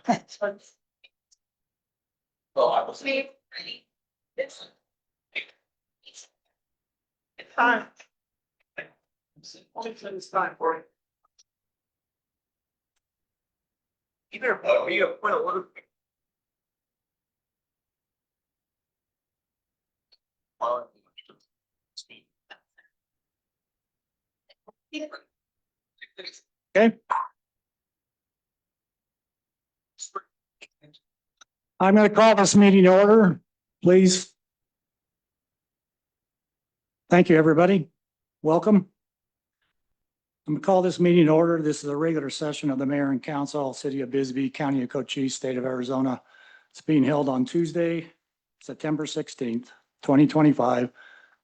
Well, I was. It's fine. Only it's time for it. Either, you have point of order. Okay. I'm going to call this meeting to order, please. Thank you, everybody. Welcome. I'm going to call this meeting to order. This is a regular session of the mayor and council, city of Bisbee, county of Cochise, state of Arizona. It's being held on Tuesday, September 16th, 2025,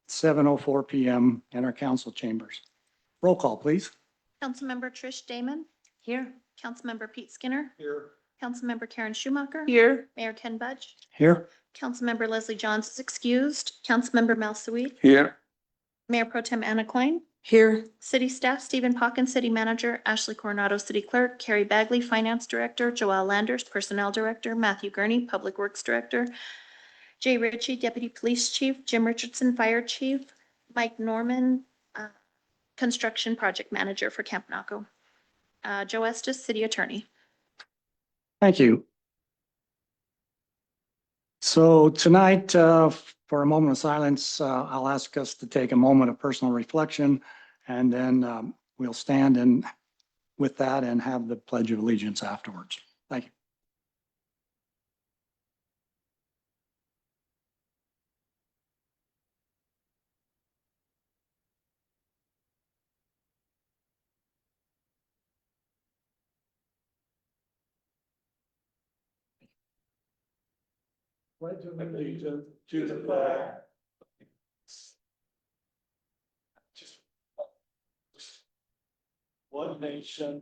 7:04 PM in our council chambers. Roll call, please. Councilmember Trish Damon. Here. Councilmember Pete Skinner. Here. Councilmember Karen Schumacher. Here. Mayor Ken Budge. Here. Councilmember Leslie Johns is excused. Councilmember Mel Sweet. Here. Mayor Pro Tem Anna Klein. Here. City staff Stephen Pocken, City Manager, Ashley Coronado, City Clerk, Carrie Bagley, Finance Director, Joelle Landers, Personnel Director, Matthew Gurney, Public Works Director, Jay Ritchie, Deputy Police Chief, Jim Richardson, Fire Chief, Mike Norman, Construction Project Manager for Camp Naco, Joe Estes, City Attorney. Thank you. So tonight, for a moment of silence, I'll ask us to take a moment of personal reflection, and then we'll stand and with that and have the Pledge of Allegiance afterwards. Thank you. Pledge of allegiance to the flag. Just one nation.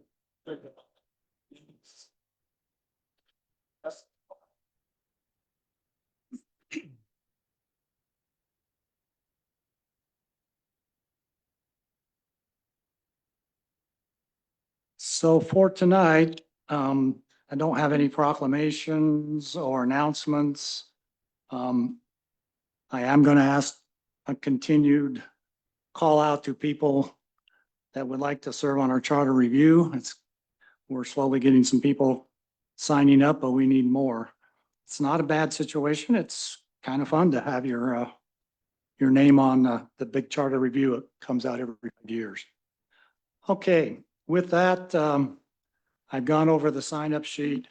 So for tonight, I don't have any proclamations or announcements. I am going to ask a continued call out to people that would like to serve on our charter review. We're slowly getting some people signing up, but we need more. It's not a bad situation. It's kind of fun to have your name on the big charter review. It comes out every 5 years. Okay, with that, I've gone over the sign up sheet.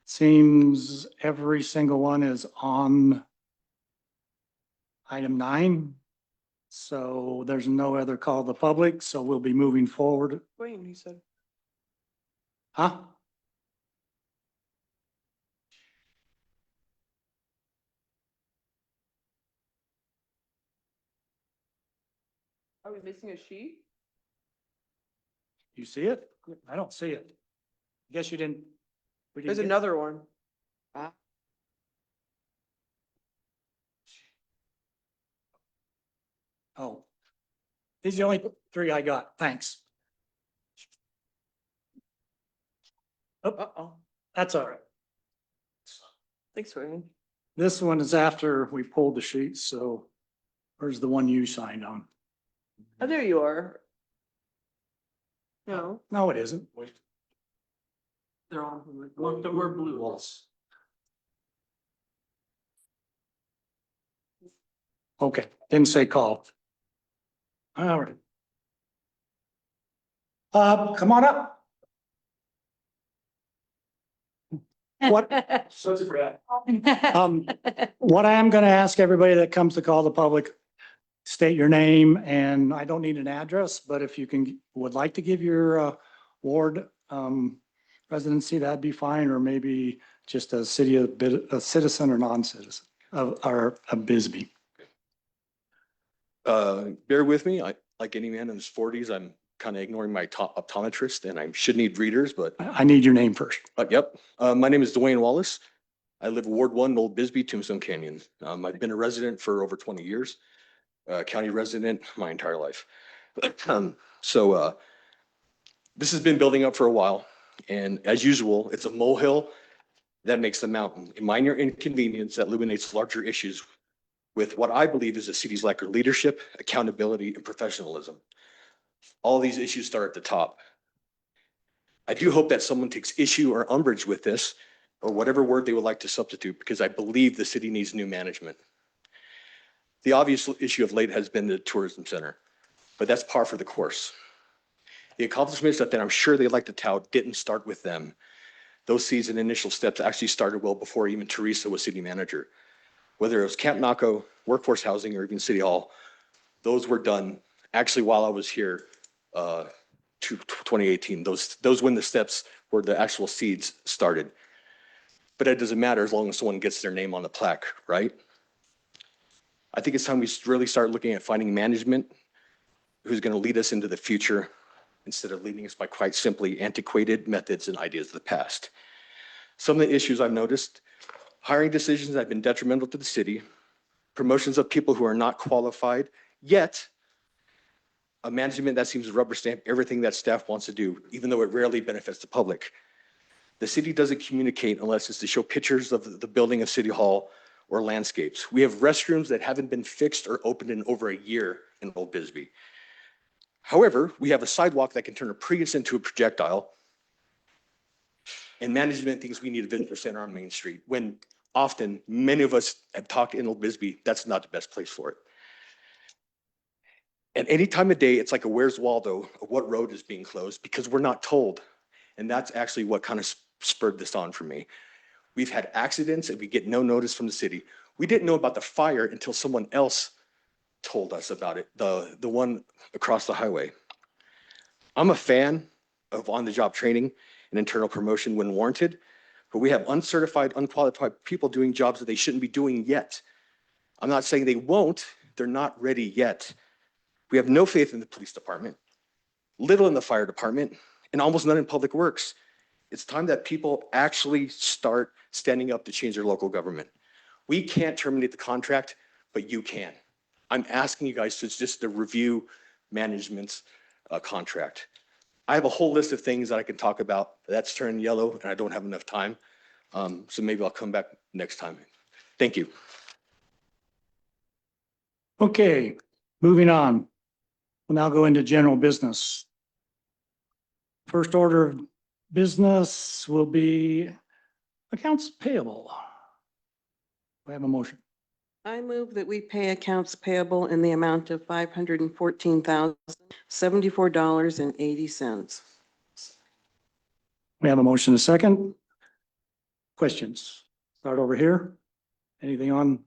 Seems every single one is on item 9. So there's no other call to the public, so we'll be moving forward. Wayne, he said. Huh? Are we missing a sheet? You see it? I don't see it. Guess you didn't. We didn't There's get- another one. Oh. These are the only 3 I got. Thanks. Uh-oh. That's all right. Thanks, Wayne. This one is after we pulled the sheet, so where's the one you signed on? Oh, there you are. No. No, it isn't. They're on. One that were blue walls. Okay, didn't say call. All right. Come on up. What, So it's Brad. what I am gonna ask everybody that comes to call the public, state your name, and I don't need an address, but if you would like to give your ward residency, that'd be fine, or maybe just a citizen or non-citizen of Bisbee. Bear with me. Like any man in his 40s, I'm kind of ignoring my optometrist and I should need readers, but I need your name first. yep. My name is Dwayne Wallace. I live Ward 1, Old Bisbee, Tombstone Canyon. I've been a resident for over 20 years, county resident my entire life. So this has been building up for a while. And as usual, it's a molehill that makes the mountain, a minor inconvenience that illuminates larger issues with what I believe is the city's lack of leadership, accountability, and professionalism. All these issues start at the top. I do hope that someone takes issue or umbrage with this, or whatever word they would like to substitute, because I believe the city needs new management. The obvious issue of late has been the tourism center, but that's par for the course. The accomplishments that I'm sure they'd like to tout didn't start with them. Those seeds and initial steps actually started well before even Teresa was city manager. Whether it was Camp Naco, workforce housing, or even City Hall, those were done actually while I was here, 2018. Those when the steps where the actual seeds started. But it doesn't matter as long as someone gets their name on the plaque, right? I think it's time we really start looking at finding management who's going to lead us into the future instead of leading us by quite simply antiquated methods and ideas of the past. Some of the issues I've noticed: hiring decisions that have been detrimental to the city, promotions of people who are not qualified, yet a management that seems to rubber stamp everything that staff wants to do, even though it rarely benefits the public. The city doesn't communicate unless it's to show pictures of the building of City Hall or landscapes. We have restrooms that haven't been fixed or opened in over a year in Old Bisbee. However, we have a sidewalk that can turn a Prius into a projectile, and management thinks we need a visitor center on Main Street, when often many of us have talked in Old Bisbee, that's not the best place for it. At any time of day, it's like a Where's Waldo of what road is being closed, because we're not told. And that's actually what kind of spurred this on for me. We've had accidents and we get no notice from the city. We didn't know about the fire until someone else told us about it, the one across the highway. I'm a fan of on-the-job training and internal promotion when warranted, but we have uncertified, unqualified people doing jobs that they shouldn't be doing yet. I'm not saying they won't, they're not ready yet. We have no faith in the police department, little in the fire department, and almost none in public works. It's time that people actually start standing up to change their local government. We can't terminate the contract, but you can. I'm asking you guys to just to review management's contract. I have a whole list of things that I can talk about. That's turned yellow and I don't have enough time. So maybe I'll come back next time. Thank you. Okay, moving on. We'll now go into general business. First order of business will be accounts payable. We have a motion. I move that we pay accounts payable in the amount of $514,074.80. We have a motion, a second. Questions? Start over here. Anything on? Go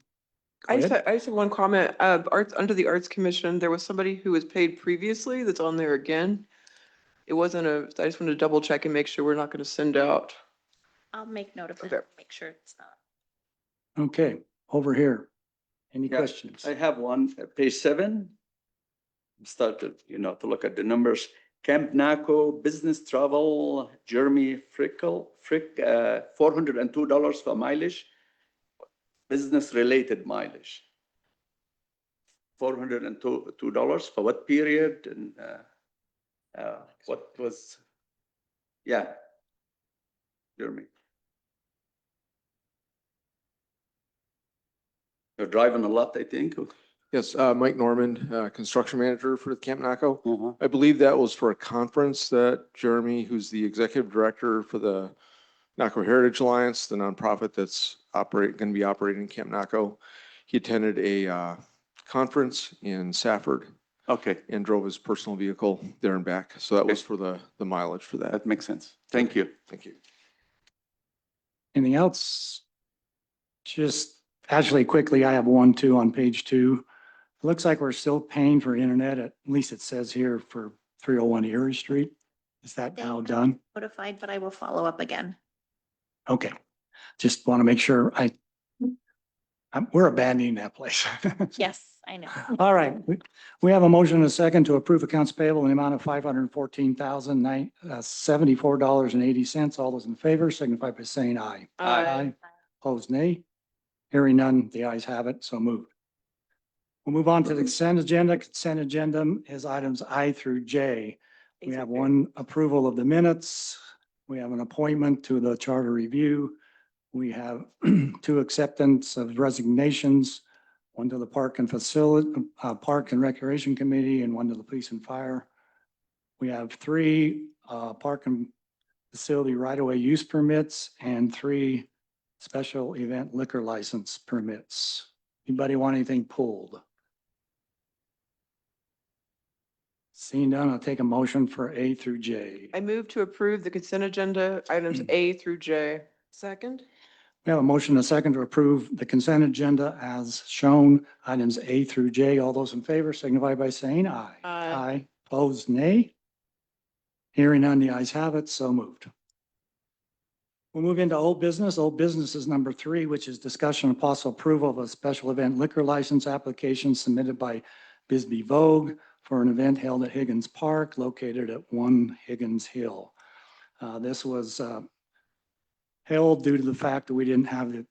I just ahead. have one comment. Arts, under the Arts Commission, there was somebody who was paid previously that's on there again. It wasn't I just wanted to double check and make sure we're not going to send out. I'll make note of Okay. it, make sure it's not. Okay, over here. Any Yeah, questions? I have one, page 7. Started, to look at the numbers. Camp Naco, business travel, Jeremy Frick, $402 for mileage. Business related mileage. $402 for what period and what was, yeah. Jeremy. You're driving a lot, I think. Yes, Mike Normand, construction manager for Camp Naco. Uh-huh. I believe that was for a conference that Jeremy, who's the executive director for the Naco Heritage Alliance, the nonprofit that's going to be operating in Camp Naco. He attended a conference in Safford Okay, and drove his personal vehicle there and back. So that was Okay. for the mileage for that. that makes sense. Thank you. Thank you. Anything else? Just actually quickly, I have one too on page 2. It looks like we're still paying for internet, at least it says here for 301 Erie Street. Is that now done? Notified, but I will follow up again. Okay, just want to make sure we're abandoning that place. Yes, I know. All right, we have a motion and a second to approve accounts payable in the amount of $514,074.80. All those in favor signify by saying aye. Aye. Opposed, nay. Hearing none, the ayes have it, so moved. We'll move on to the consent agenda. Consent agenda is items I through J. We have one approval of the minutes, We have an appointment to the Charter Review. We have two acceptance of resignations, one to the Park and Recreation Committee and one to the Police and Fire. We have three park and facility right-of-way use permits and three special event liquor license permits. Anybody want anything pulled? Seeing none, I'll take a motion for A through J. I move to approve the consent agenda items A through J. Second? We have a motion and a second to approve the consent agenda as shown, items A through J. All those in favor signify by saying aye. Aye. Opposed, nay. Hearing none, the ayes have it, so moved. We'll move into old business. Old business is number 3, which is discussion and possible approval of a special event liquor license application submitted by Bisbee Vogue for an event held at Higgins Park located at 1 Higgins Hill. This was held due to the fact that we didn't have the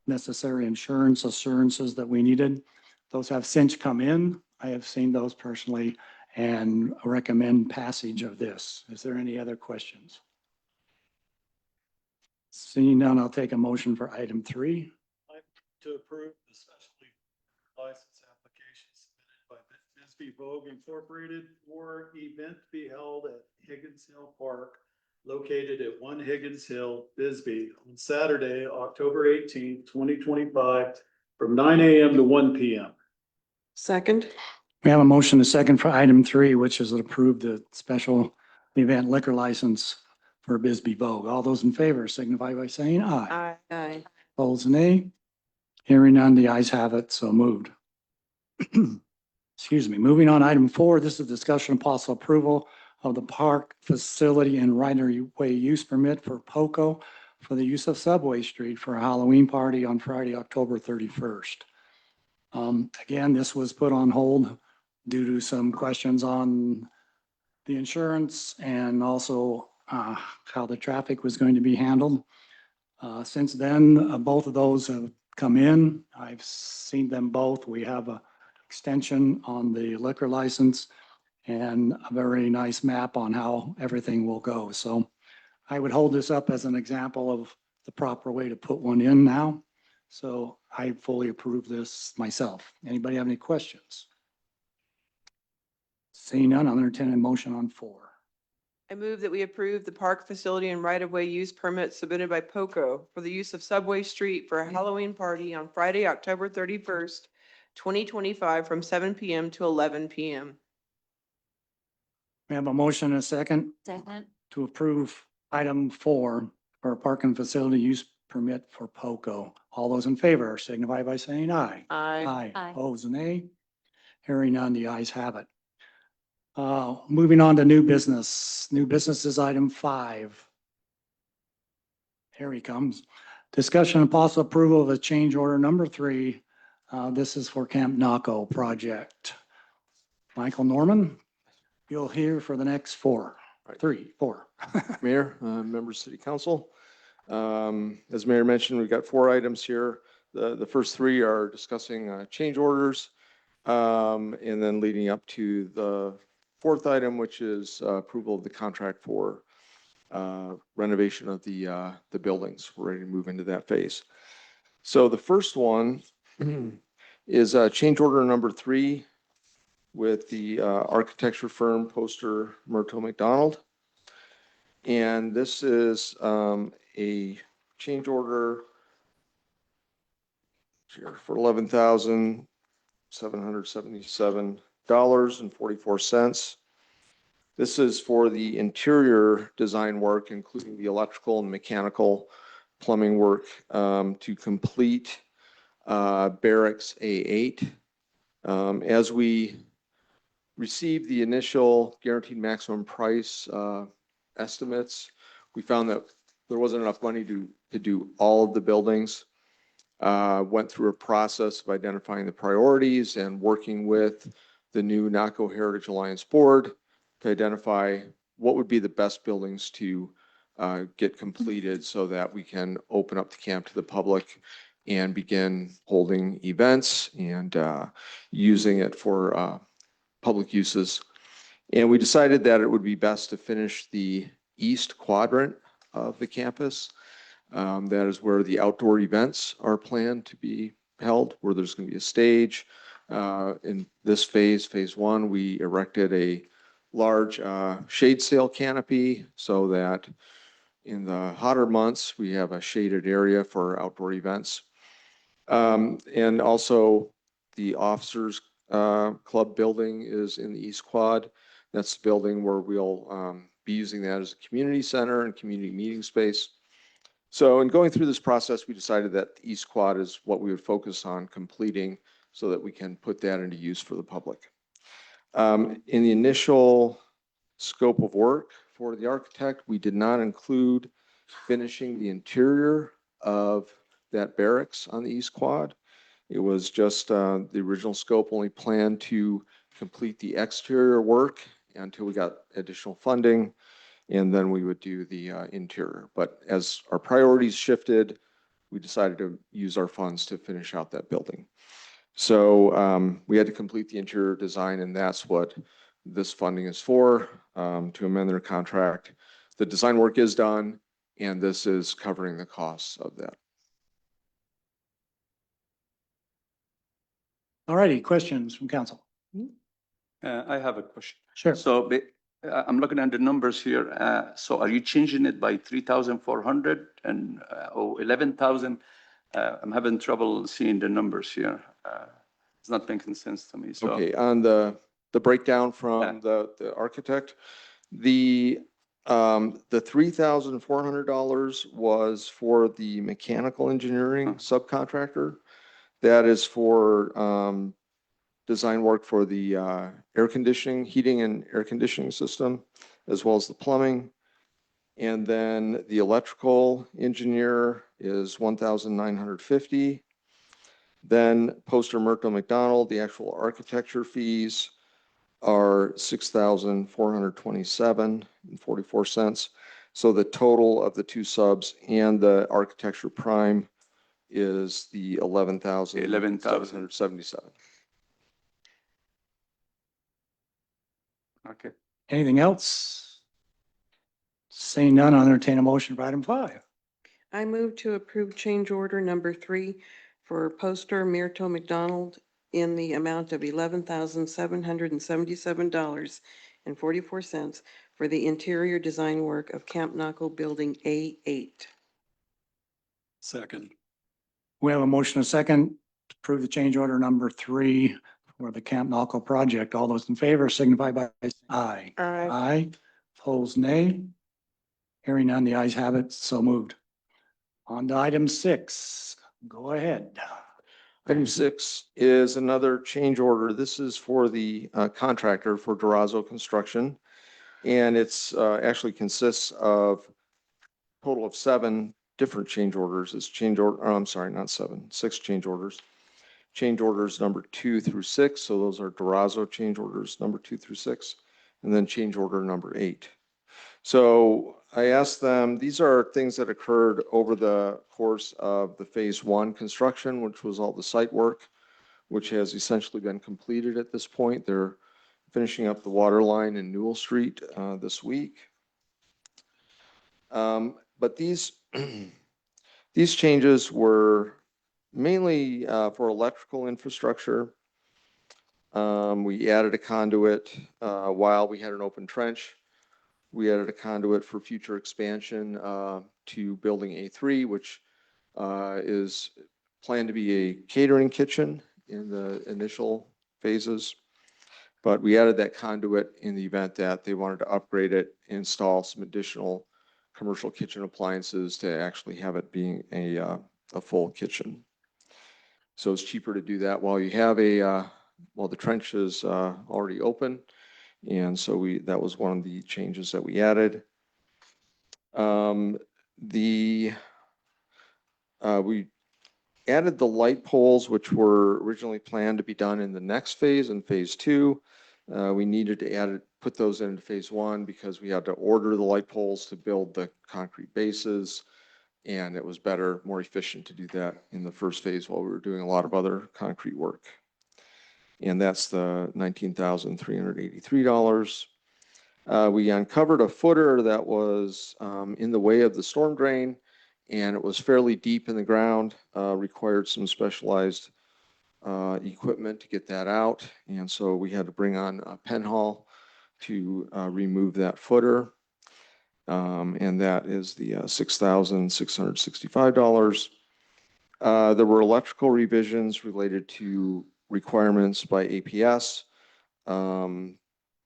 necessary assurances that we needed. Those have since come in. I have seen those personally and recommend passage of this. Is there any other questions? Seeing none, I'll take a motion for item 3. To approve the specialty license application submitted by Bisbee Vogue Incorporated for event to be held at Higgins Hill Park located at 1 Higgins Hill, Bisbee, on Saturday, October 18th, 2025, from 9 a.m. to 1 p.m. Second? We have a motion, a second for item 3, which is to approve the special event liquor license for Bisbee Vogue. All those in favor signify by saying aye. Aye. Aye. Opposed, nay. Hearing none, the ayes have it, so moved. Excuse me. Moving on, item 4, this is discussion and possible approval of the park facility and right-of-way use permit for POCO for the use of Subway Street for a Halloween party on Friday, October 31st. Again, this was put on hold due to some questions on the insurance and also how the traffic was going to be handled. Since then, both of those have come in. I've seen them both. We have a extension on the liquor license and a very nice map on how everything will go. So I would hold this up as an example of the proper way to put one in now. So I fully approve this myself. Anybody have any questions? Seeing none, I'll entertain a motion on 4. I move that we approve the park facility and right-of-way use permit submitted by POCO for the use of Subway Street for a Halloween party on Friday, October 31st, 2025, from 7 p.m. to 11 p.m. We have a motion and a second Second. to approve item 4 for a park and facility use permit for POCO. All those in favor signify by saying aye. Aye. Aye. Opposed, nay. Hearing none, the ayes have it. Moving on to new business. New business is item 5. Here he comes. Discussion and possible approval of a change order number 3. This is for Camp Naco project. Michael Norman, you'll hear for the next 4. 3, 4. Mayor, members of City Council. As Mayor mentioned, we've got 4 items here. The first 3 are discussing change orders, and then leading up to the 4th item, which is approval of the contract for renovation of the buildings. We're ready to move into that phase. So the first one is change order number 3 with the architecture firm Poster Murto McDonald. And this is a change order here for $11,777.44. This is for the interior design work, including the electrical and mechanical plumbing work to complete Barracks A8. As we received the initial guaranteed maximum price estimates, we found that there wasn't enough money to do all of the buildings. Went through a process of identifying the priorities and working with the new Naco Heritage Alliance Board to identify what would be the best buildings to get completed so that we can open up the camp to the public and begin holding events and using it for public uses. And we decided that it would be best to finish the east quadrant of the campus. That is where the outdoor events are planned to be held, where there's going to be a stage. In this phase one, we erected a large shade sail canopy so that in the hotter months, we have a shaded area for outdoor events. And also the officers club building is in the East Quad. That's the building where we'll be using that as a community center and community meeting space. So in going through this process, we decided that the East Quad is what we would focus on completing so that we can put that into use for the public. In the initial scope of work for the architect, we did not include finishing the interior of that barracks on the East Quad. It was just the original scope only planned to complete the exterior work until we got additional funding, and then we would do the interior. But as our priorities shifted, we decided to use our funds to finish out that building. So we had to complete the interior design, and that's what this funding is for, to amend their contract. The design work is done, and this is covering the costs of that. All righty, questions from council? I have a question. Sure. So I'm looking at the numbers here. So are you changing it by 3,400 and or 11,000? I'm having trouble seeing the numbers here. It's not making sense to me. So Okay, on the breakdown from the architect, the $3,400 was for the mechanical engineering subcontractor. That is for design work for the air conditioning, heating and air conditioning system, as well as the plumbing. And then the electrical engineer is $1,950. Then Poster Merkel McDonald, the actual architecture fees are $6,427.44. So the total of the two subs and the architecture prime is the $11,777. okay. Anything else? Seeing none, I'll entertain a motion for item 5. I move to approve change order number 3 for Poster Myrtle McDonald in the amount of $11,777.44 for the interior design work of Camp Naco Building A8. Second. We have a motion, a second, to approve the change order number 3 for the Camp Naco project. All those in favor signify by aye. Aye. Aye. Opposed, nay. Hearing none, the ayes have it, so moved. On to item 6. Go ahead. Item 6 is another change order. This is for the contractor for Durazo Construction. And it's actually consists of a total of 7 different change orders. It's change order, I'm sorry, not 7, 6 change orders. Change orders number 2 through 6. So those are Durazo change orders number 2 through 6, and then change order number 8. So I asked them, these are things that occurred over the course of the phase 1 construction, which was all the site work, which has essentially been completed at this point. They're finishing up the water line in Newell Street this week. But these changes were mainly for electrical infrastructure. We added a conduit while we had an open trench. We added a conduit for future expansion to building A3, which is planned to be a catering kitchen in the initial phases. But we added that conduit in the event that they wanted to upgrade it, install some additional commercial kitchen appliances to actually have it being a full kitchen. So it's cheaper to do that while you have while the trench is already open. And so that was one of the changes that we added. We added the light poles, which were originally planned to be done in the next phase, in phase 2. We needed to put those into phase 1 because we had to order the light poles to build the concrete bases. And it was better, more efficient to do that in the first phase while we were doing a lot of other concrete work. And that's the $19,383. We uncovered a footer that was in the way of the storm drain, and it was fairly deep in the ground, required some specialized equipment to get that out. And so we had to bring on a Penhall to remove that footer. And that is the $6,665. There were electrical revisions related to requirements by APS.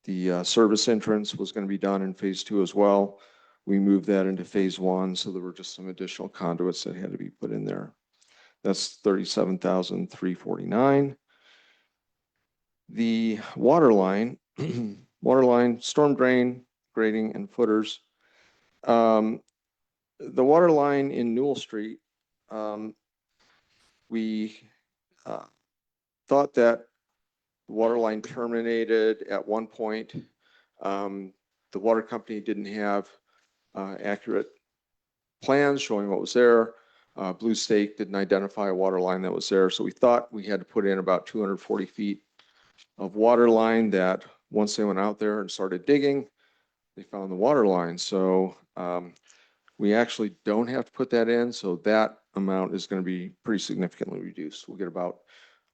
The service entrance was going to be done in phase 2 as well. We moved that into phase 1, so there were just some additional conduits that had to be put in there. That's $37,349. The water line, storm drain, grading, and footers. The water line in Newell Street, we thought that the water line terminated at one point. The water company didn't have accurate plans showing what was there. Blue Stake didn't identify a water line that was there. So we thought we had to put in about 240 feet of water line that once they went out there and started digging, they found the water line. So we actually don't have to put that in. So that amount is going to be pretty significantly reduced. We'll get about,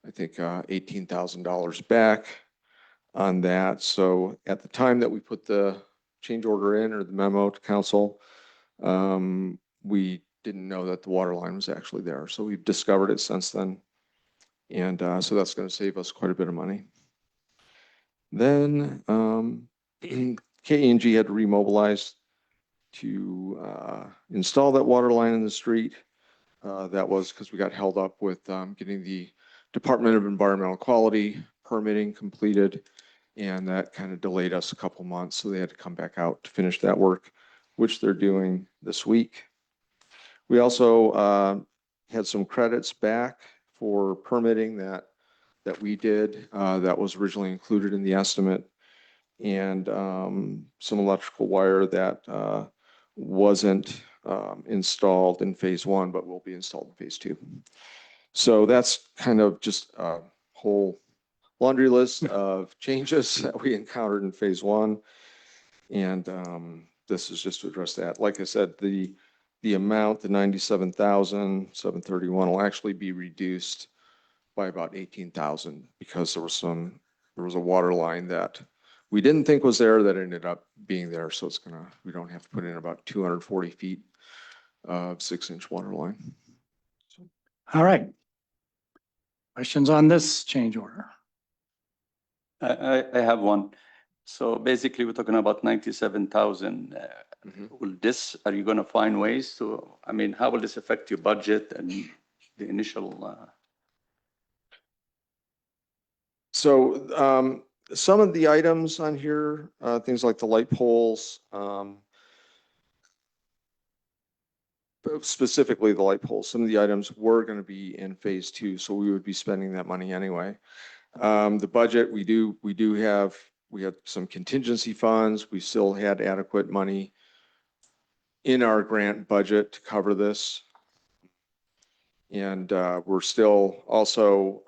I think, $18,000 back on that. So at the time that we put the change order in or the memo to council, we didn't know that the water line was actually there. So we've discovered it since then. And so that's going to save us quite a bit of money. Then KE&G had to remobilize to install that water line in the street. That was because we got held up with getting the Department of Environmental Quality permitting completed, and that kind of delayed us a couple months. So they had to come back out to finish that work, which they're doing this week. We also had some credits back for permitting that we did that was originally included in the estimate, and some electrical wire that wasn't installed in phase 1, but will be installed in phase 2. So that's kind of just a whole laundry list of changes that we encountered in phase 1. And this is just to address that. Like I said, the amount, the $97,731 will actually be reduced by about $18,000 because there was a water line that we didn't think was there that ended up being there. So we don't have to put in about 240 feet of 6-inch water line. All right. Questions on this change order? I have one. So basically, we're talking about 97,000. Are you going to find ways to, I mean, how will this affect your budget and the initial? So some of the items on here, things like the light poles, specifically the light poles, some of the items were going to be in phase 2, so we would be spending that money anyway. The budget, we had some contingency funds. We still had adequate money in our grant budget to cover this. And we're still also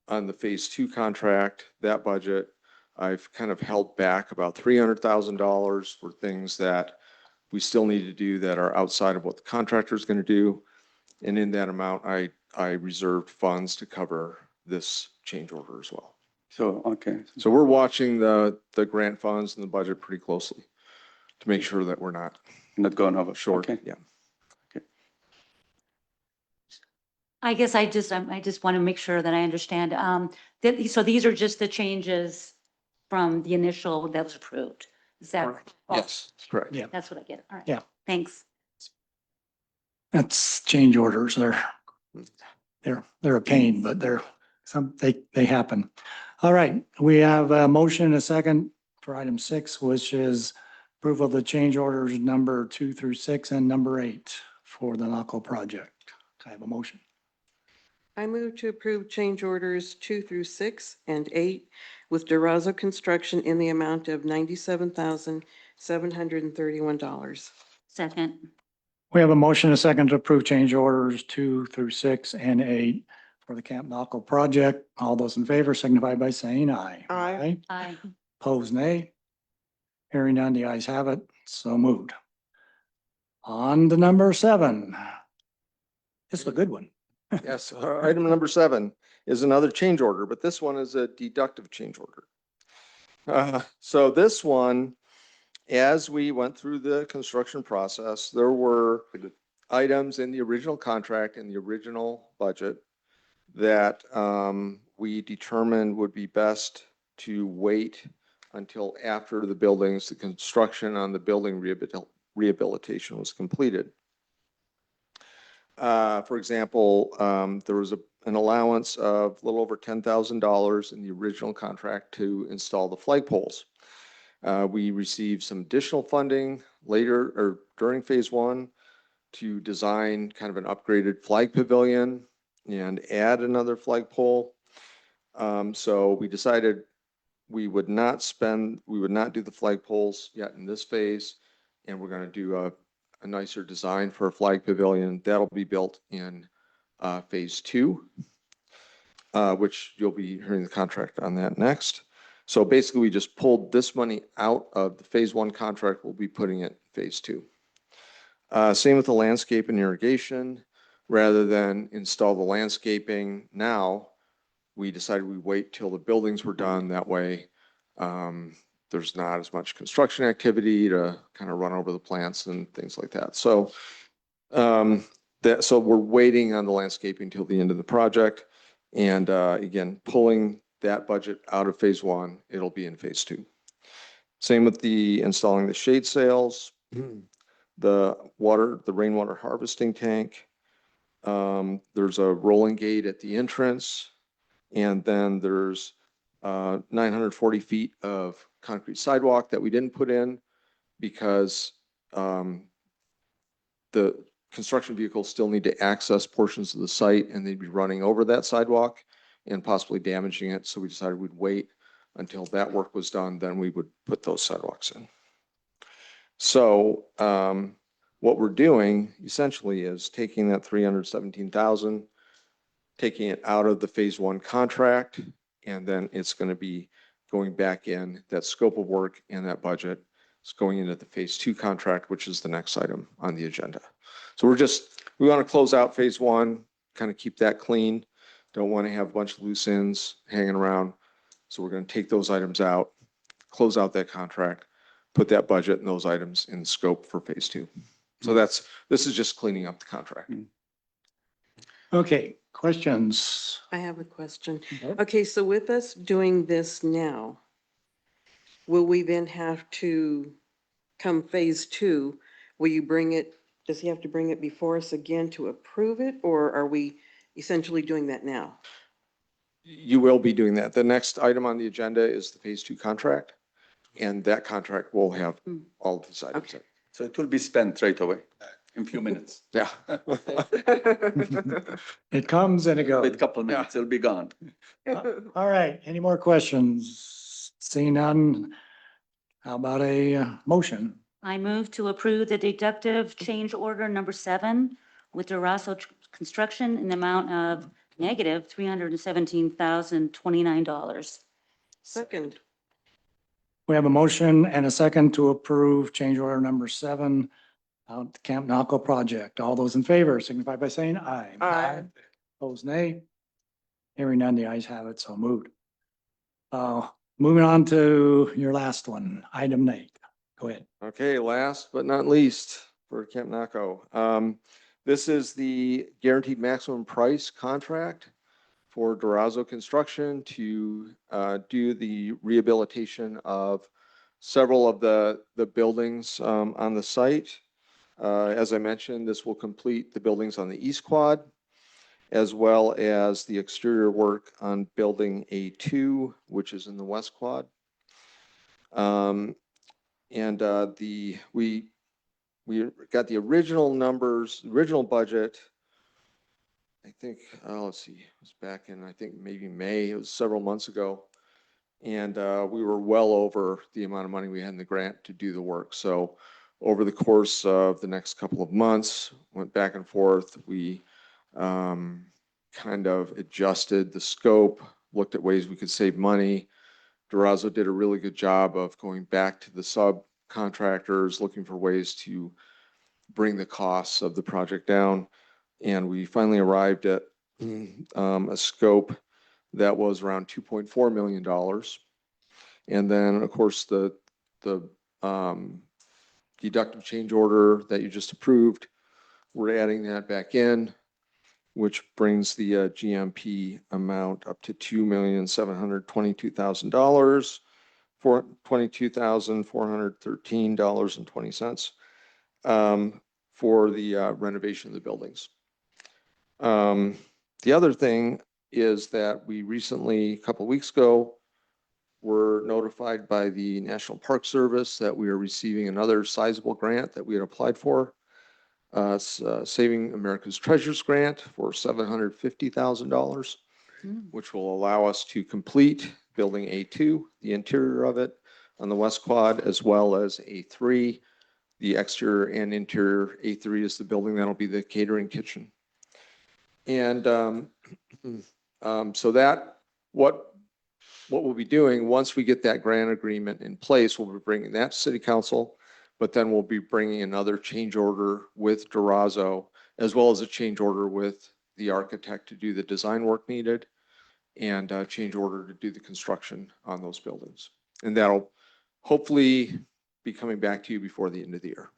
on the phase 2 contract, that budget, I've kind of held back about $300,000 for things that we still need to do that are outside of what the contractor is going to do. And in that amount, I reserved funds to cover this change order as well. So, okay. So we're watching the grant funds and the budget pretty closely to make sure that we're not going over. short. Okay. Yeah. I guess I just want to make sure that I understand. So these are just the changes from the initial that was approved. Is that? Yes, correct. Yeah. That's what I get. All right. Yeah. Thanks. That's change orders. They're a pain, but they happen. All right, we have a motion and a second for item 6, which is approval of the change orders number 2 through 6 and number 8 for the NACO project. Can I have a motion? I move to approve change orders 2 through 6 and 8 with Durazo Construction in the amount of $97,731. Second. We have a motion and a second to approve change orders 2 through 6 and 8 for the Camp NACO project. All those in favor signify by saying aye. Aye. Aye. Opposed, nay. Hearing none, the ayes have it, so moved. On to number 7. This is a good one. Yes, item number 7 is another change order, but this one is a deductive change order. So this one, as we went through the construction process, there were items in the original contract and the original budget that we determined would be best to wait until after the buildings, the construction on the building rehabilitation was completed. For example, there was an allowance of a little over $10,000 in the original contract to install the flagpoles. We received some additional funding later or during phase 1 to design kind of an upgraded flag pavilion and add another flagpole. So we decided we would not do the flagpoles yet in this phase, and we're going to do a nicer design for a flag pavilion. That'll be built in phase 2, which you'll be hearing the contract on that next. So basically, we just pulled this money out of the phase 1 contract. We'll be putting it in phase 2. Same with the landscape and irrigation. Rather than install the landscaping now, we decided we'd wait till the buildings were done. That way, there's not as much construction activity to kind of run over the plants and things like that. So, so we're waiting on the landscaping till the end of the project. And again, pulling that budget out of phase 1, it'll be in phase 2. Same with the installing the shade sails, the rainwater harvesting tank. There's a rolling gate at the entrance, and then there's 940 feet of concrete sidewalk that we didn't put in because the construction vehicles still need to access portions of the site, and they'd be running over that sidewalk and possibly damaging it. So we decided we'd wait until that work was done, then we would put those sidewalks in. So what we're doing essentially is taking that $317,000, taking it out of the phase 1 contract, and then it's going to be going back in that scope of work and that budget. It's going into the phase 2 contract, which is the next item on the agenda. So we want to close out phase 1, kind of keep that clean. Don't want to have a bunch of loose ends hanging around. So we're going to take those items out, close out that contract, put that budget and those items in scope for phase 2. So this is just cleaning up the contract. Okay, questions? I have a question. Okay. Okay, so with us doing this now, will we then have to come phase 2? Will you bring it, does he have to bring it before us again to approve it, or are we essentially doing that now? You will be doing that. The next item on the agenda is the phase 2 contract, and that contract will have all of these items. Okay. So it will be spent right away in a few minutes. Yeah. It comes and it goes. Wait a couple of minutes, it'll be gone. All right, any more questions? Seeing none, how about a motion? I move to approve the deductive change order number 7 with Durazo Construction in the amount of negative $317,029. Second. We have a motion and a second to approve change order number 7 out the Camp Naco project. All those in favor signify by saying aye. Aye. Opposed, nay. Hearing none, the ayes have it, so moved. Moving on to your last one, item 8. Go ahead. Okay, last but not least for Camp Naco. This is the guaranteed maximum price contract for Durazo Construction to do the rehabilitation of several of the buildings on the site. As I mentioned, this will complete the buildings on the East Quad, as well as the exterior work on building A2, which is in the West Quad. We got the original numbers, original budget. I think, let's see, it was back in, I think maybe May, it was several months ago. And we were well over the amount of money we had in the grant to do the work. So over the course of the next couple of months, went back and forth. We kind of adjusted the scope, looked at ways we could save money, Durazo did a really good job of going back to the subcontractors, looking for ways to bring the costs of the project down. And we finally arrived at a scope that was around $2.4 million. And then, of course, the deductible change order that you just approved, we're adding that back in, which brings the GMP amount up to $2,722,000 for $22,413.20 for the renovation of the buildings. The other thing is that we recently, a couple of weeks ago, were notified by the National Park Service that we are receiving another sizable grant that we had applied for. Saving America's Treasures grant for $750,000, which will allow us to complete building A2, the interior of it on the west quad, as well as A3, the exterior and interior. A3 is the building that'll be the catering kitchen. And so that what we'll be doing once we get that grant agreement in place, we'll be bringing that to City Council. But then we'll be bringing another change order with Durazo, as well as a change order with the architect to do the design work needed and a change order to do the construction on those buildings. And that'll hopefully be coming back to you before the end of the year.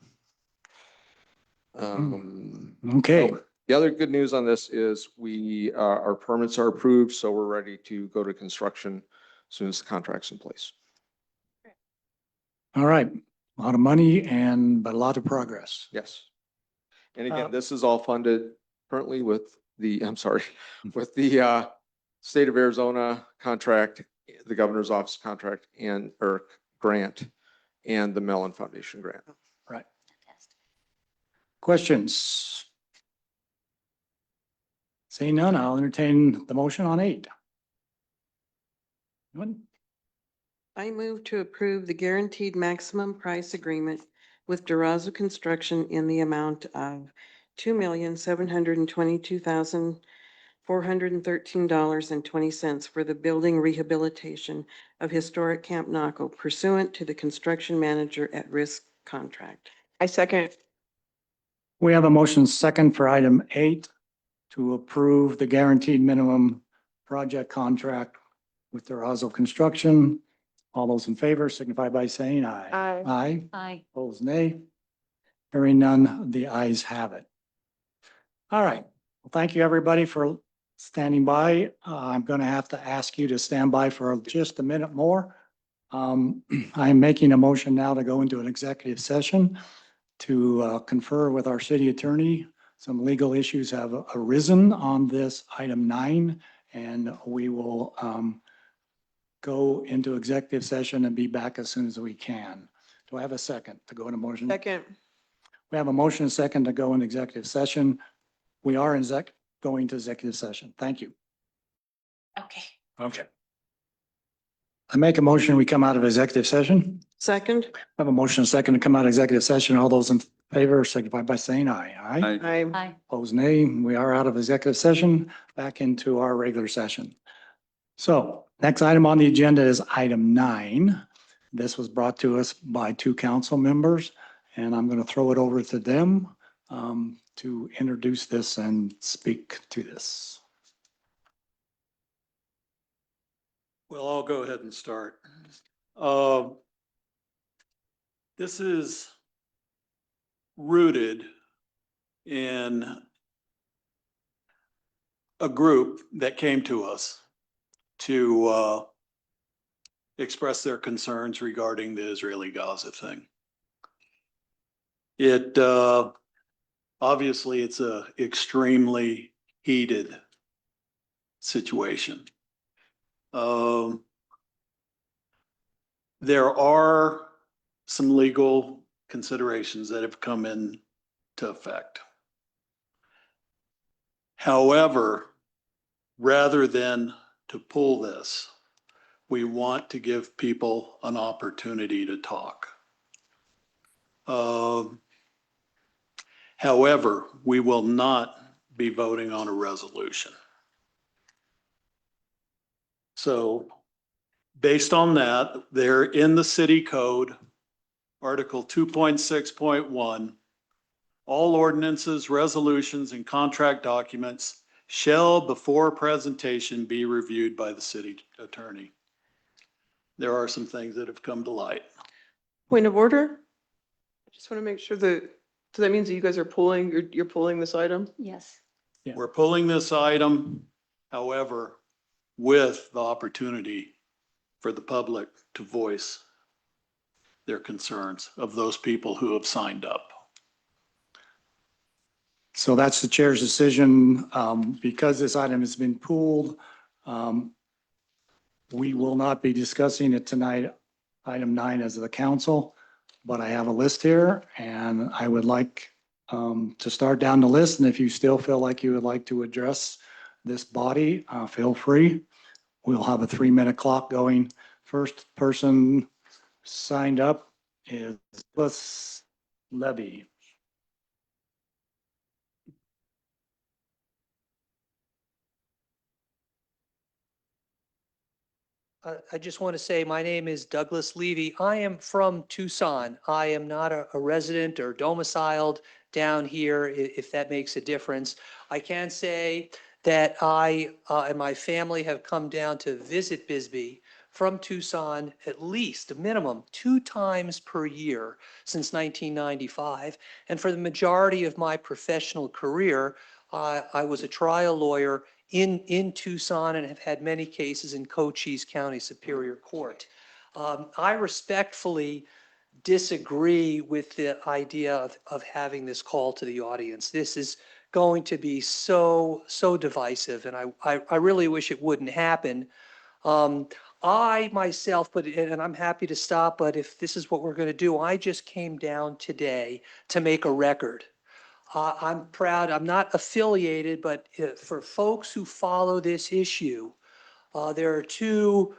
Okay. The other good news on this is our permits are approved, so we're ready to go to construction as soon as the contract's in place. All right. A lot of money but a lot of progress. Yes. And again, this is all funded currently with with the state of Arizona contract, the governor's office contract or grant, and the Mellon Foundation grant. Right. Questions? Seeing none, I'll entertain the motion on 8. Anyone? I move to approve the guaranteed maximum price agreement with Durazo Construction in the amount of $2,722,413.20 for the building rehabilitation of historic Camp Naco pursuant to the construction manager at risk contract. I second. We have a motion second for item 8 to approve the guaranteed minimum project contract with Durazo Construction. All those in favor signify by saying aye. Aye. Aye. Aye. Opposed, nay. Hearing none, the ayes have it. All right. Well, thank you, everybody, for standing by. I'm going to have to ask you to stand by for just a minute more. I'm making a motion now to go into an executive session to confer with our city attorney. Some legal issues have arisen on this item 9, and we will go into executive session and be back as soon as we can. Do I have a second to go into motion? Second. We have a motion and a second to go in executive session. We are going to executive session. Thank you. Okay. Okay. I make a motion, we come out of executive session. Second? I have a motion and a second to come out of executive session. All those in favor signify by saying aye. Aye. Aye. Aye. Aye. Opposed, nay. We are out of executive session, back into our regular session. So next item on the agenda is item 9. This was brought to us by 2 council members, and I'm going to throw it over to them to introduce this and speak to this. Well, I'll go ahead and start. This is rooted in a group that came to us to express their concerns regarding the Israeli-Gaza thing. It obviously it's a extremely heated situation. There are some legal considerations that have come into effect. However, rather than to pull this, we want to give people an opportunity to talk. However, we will not be voting on a resolution. So Based on that, they're in the city code, Article 2.6.1. All ordinances, resolutions, and contract documents shall before presentation be reviewed by the city attorney. There are some things that have come to light. Point of order? I just want to make sure that, so that means that you guys are pulling, you're pulling this item? Yes. We're pulling this item, however, with the opportunity for the public to voice their concerns of those people who have signed up. So that's the chair's decision. Because this item has been pooled, we will not be discussing it tonight, item 9 as the council, but I have a list here and I would like to start down the list. And if you still feel like you would like to address this body, feel free. We'll have a 3-minute clock going. First person signed up is Douglas Levy. I just want to say, my name is Douglas Levy. I am from Tucson. I am not a resident or domiciled down here, if that makes a difference. I can say that I and my family have come down to visit Bisbee from Tucson at least a minimum 2 times per year since 1995. And for the majority of my professional career, I was a trial lawyer in Tucson and have had many cases in Cochise County Superior Court. I respectfully disagree with the idea of having this call to the audience. This is going to be so divisive, and I really wish it wouldn't happen. I myself, and I'm happy to stop, but if this is what we're going to do, I just came down today to make a record. I'm proud, I'm not affiliated, but for folks who follow this issue, there are 2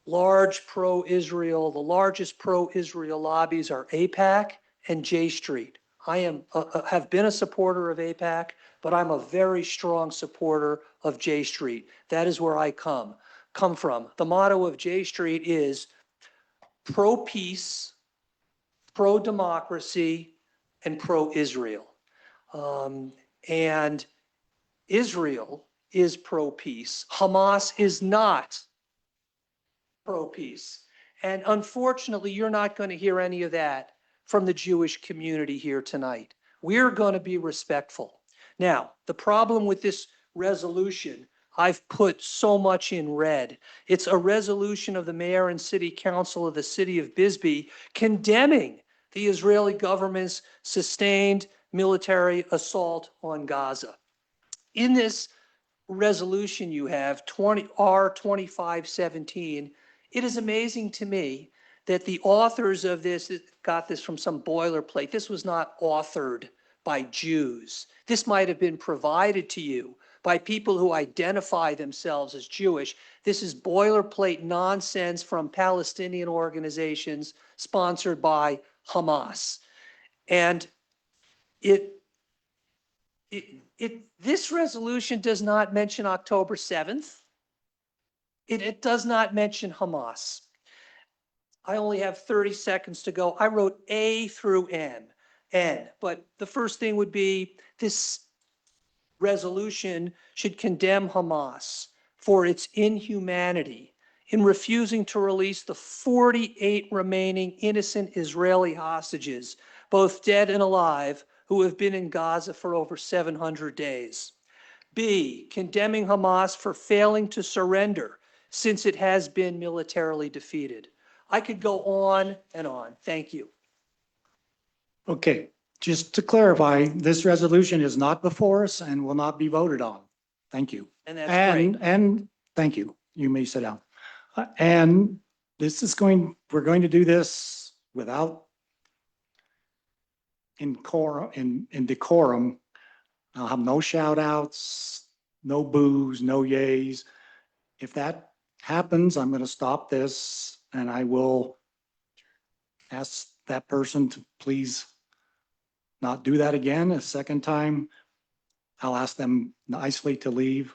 large pro-Israel, the largest pro-Israel lobbies are AIPAC and J Street. I have been a supporter of AIPAC, but I'm a very strong supporter of J Street. That is where I come from. The motto of J Street is pro-peace, pro-democracy, and pro-Israel. And Israel is pro-peace. Hamas is not pro-peace. And unfortunately, you're not going to hear any of that from the Jewish community here tonight. We're going to be respectful. Now, the problem with this resolution, I've put so much in red. It's a resolution of the mayor and city council of the city of Bisbee condemning the Israeli government's sustained military assault on Gaza. In this resolution you have, R2517, it is amazing to me that the authors of this got this from some boilerplate. This was not authored by Jews. This might have been provided to you by people who identify themselves as Jewish. This is boilerplate nonsense from Palestinian organizations sponsored by Hamas. And this resolution does not mention October 7th. It does not mention Hamas. I only have 30 seconds to go. I wrote A through N, but the first thing would be this resolution should condemn Hamas for its inhumanity in refusing to release the 48 remaining innocent Israeli hostages, both dead and alive, who have been in Gaza for over 700 days. B, condemning Hamas for failing to surrender since it has been militarily defeated. I could go on and on. Thank you. Okay, just to clarify, this resolution is not before us and will not be voted on. Thank you. And that's great. And thank you. You may sit down. And we're going to do this without in decorum. I'll have no shout outs, no boos, no yays. If that happens, I'm going to stop this and I will ask that person to please not do that again. A second time, I'll ask them nicely to leave.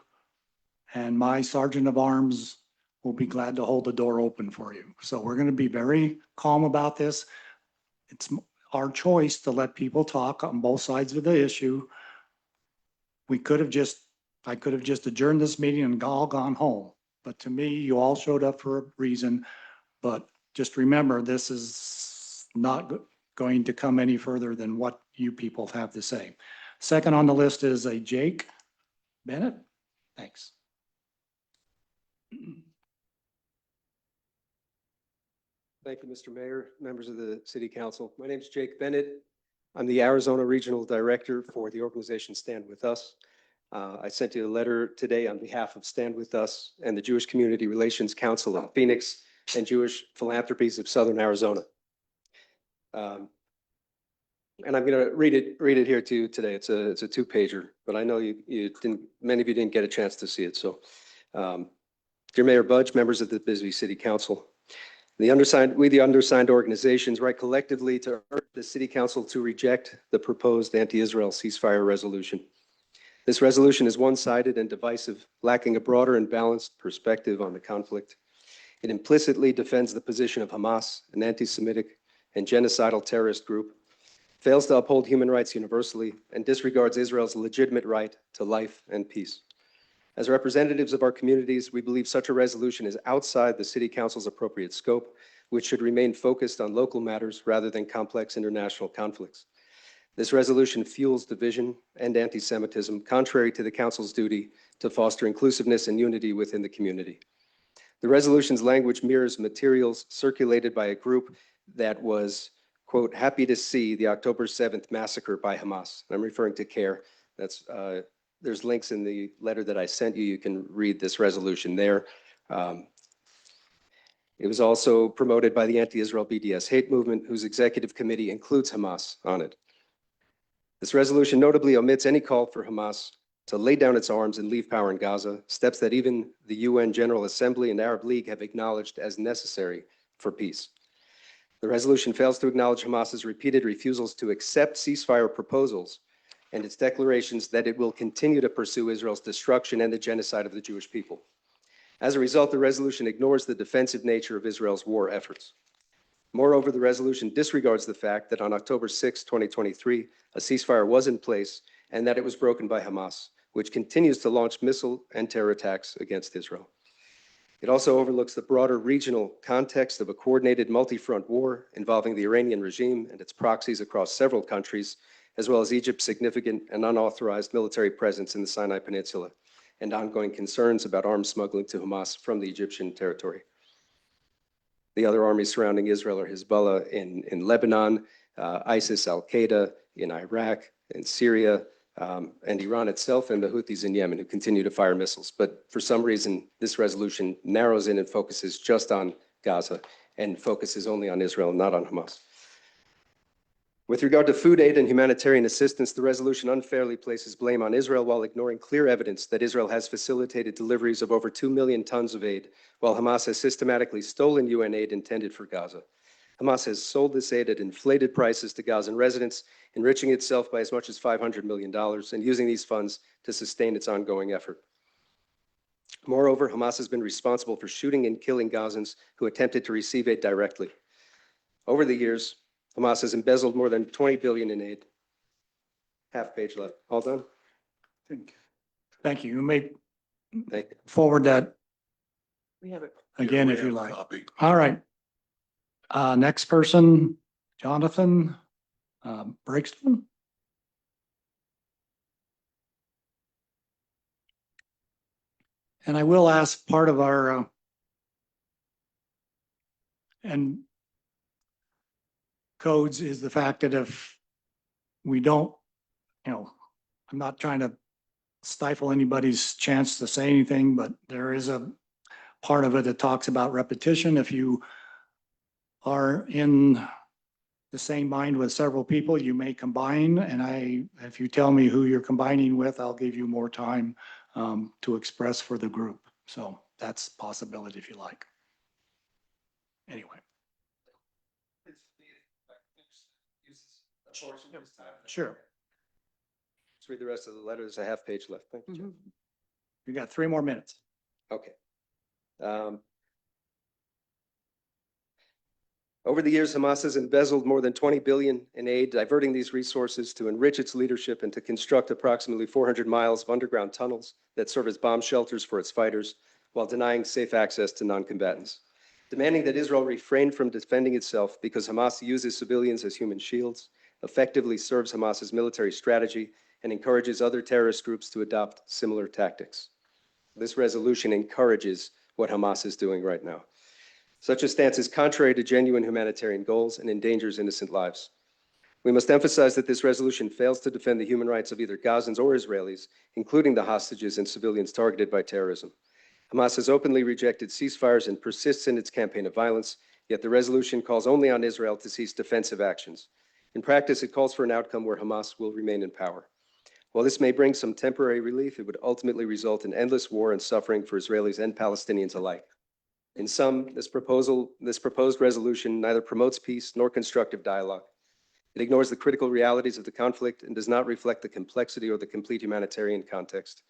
And my sergeant of arms we'll be glad to hold the door open for you. So we're going to be very calm about this. It's our choice to let people talk on both sides of the issue. I could have just adjourned this meeting and all gone home. But to me, you all showed up for a reason. But just remember, this is not going to come any further than what you people have to say. Second on the list is a Jake Bennett. Thanks. Thank you, Mr. Mayor, members of the City Council. My name is Jake Bennett. I'm the Arizona Regional Director for the organization Stand With Us. I sent you a letter today on behalf of Stand With Us and the Jewish Community Relations Council of Phoenix and Jewish Philanthropies of Southern Arizona. And I'm going to read it here to you today. It's a two-pager, but I know many of you didn't get a chance to see it. So, dear Mayor Budge, members of the Bisbee City Council, the undersigned organizations write collectively to urge the City Council to reject the proposed anti-Israel ceasefire resolution. This resolution is one-sided and divisive, lacking a broader and balanced perspective on the conflict. It implicitly defends the position of Hamas, an anti-Semitic and genocidal terrorist group, fails to uphold human rights universally, and disregards Israel's legitimate right to life and peace. As representatives of our communities, we believe such a resolution is outside the City Council's appropriate scope, which should remain focused on local matters rather than complex international conflicts. This resolution fuels division and anti-Semitism, contrary to the Council's duty to foster inclusiveness and unity within the community. The resolution's language mirrors materials circulated by a group that was, quote, happy to see the October 7th massacre by Hamas. I'm referring to CARE. There's links in the letter that I sent you. You can read this resolution there. It was also promoted by the anti-Israel BDS hate movement, whose executive committee includes Hamas on it. This resolution notably omits any call for Hamas to lay down its arms and leave power in Gaza, steps that even the UN General Assembly and Arab League have acknowledged as necessary for peace. The resolution fails to acknowledge Hamas's repeated refusals to accept ceasefire proposals and its declarations that it will continue to pursue Israel's destruction and the genocide of the Jewish people. As a result, the resolution ignores the defensive nature of Israel's war efforts. Moreover, the resolution disregards the fact that on October 6, 2023, a ceasefire was in place and that it was broken by Hamas, which continues to launch missile and terror attacks against Israel. It also overlooks the broader regional context of a coordinated multi-front war involving the Iranian regime and its proxies across several countries, as well as Egypt's significant and unauthorized military presence in the Sinai Peninsula, and ongoing concerns about arms smuggling to Hamas from the Egyptian territory. The other armies surrounding Israel are Hezbollah in Lebanon, ISIS, Al-Qaeda in Iraq, in Syria, and Iran itself, and the Houthis in Yemen, who continue to fire missiles. But for some reason, this resolution narrows in and focuses just on Gaza and focuses only on Israel, not on Hamas. With regard to food aid and humanitarian assistance, the resolution unfairly places blame on Israel while ignoring clear evidence that Israel has facilitated deliveries of over 2 million tons of aid, while Hamas has systematically stolen UN aid intended for Gaza. Hamas has sold this aid at inflated prices to Gazan residents, enriching itself by as much as $500 million and using these funds to sustain its ongoing effort. Moreover, Hamas has been responsible for shooting and killing Gazans who attempted to receive aid directly. Over the years, Hamas has embezzled more than $20 billion in aid. Half page left. All done? Thank you. You may Thank you. forward that We have it. again if you like. All right. Next person, Jonathan Breakston. And I will ask part of our and codes is the fact that if we don't, I'm not trying to stifle anybody's chance to say anything, but there is a part of it that talks about repetition. If you are in the same mind with several people, you may combine, and if you tell me who you're combining with, I'll give you more time to express for the group. So that's a possibility if you like. Anyway. Sure. Let's read the rest of the letter. There's a half page left. Thank you, Jeff. You got 3 more minutes. Okay. Over the years, Hamas has embezzled more than 20 billion in aid, diverting these resources to enrich its leadership and to construct approximately 400 miles of underground tunnels that serve as bomb shelters for its fighters, while denying safe access to non-combatants. Demanding that Israel refrain from defending itself because Hamas uses civilians as human shields, effectively serves Hamas's military strategy, and encourages other terrorist groups to adopt similar tactics. This resolution encourages what Hamas is doing right now. Such a stance is contrary to genuine humanitarian goals and endangers innocent lives. We must emphasize that this resolution fails to defend the human rights of either Gazans or Israelis, including the hostages and civilians targeted by terrorism. Hamas has openly rejected ceasefires and persists in its campaign of violence, yet the resolution calls only on Israel to cease defensive actions. In practice, it calls for an outcome where Hamas will remain in power. While this may bring some temporary relief, it would ultimately result in endless war and suffering for Israelis and Palestinians alike. In sum, this proposed resolution neither promotes peace nor constructive dialogue. It ignores the critical realities of the conflict and does not reflect the complexity or the complete humanitarian context.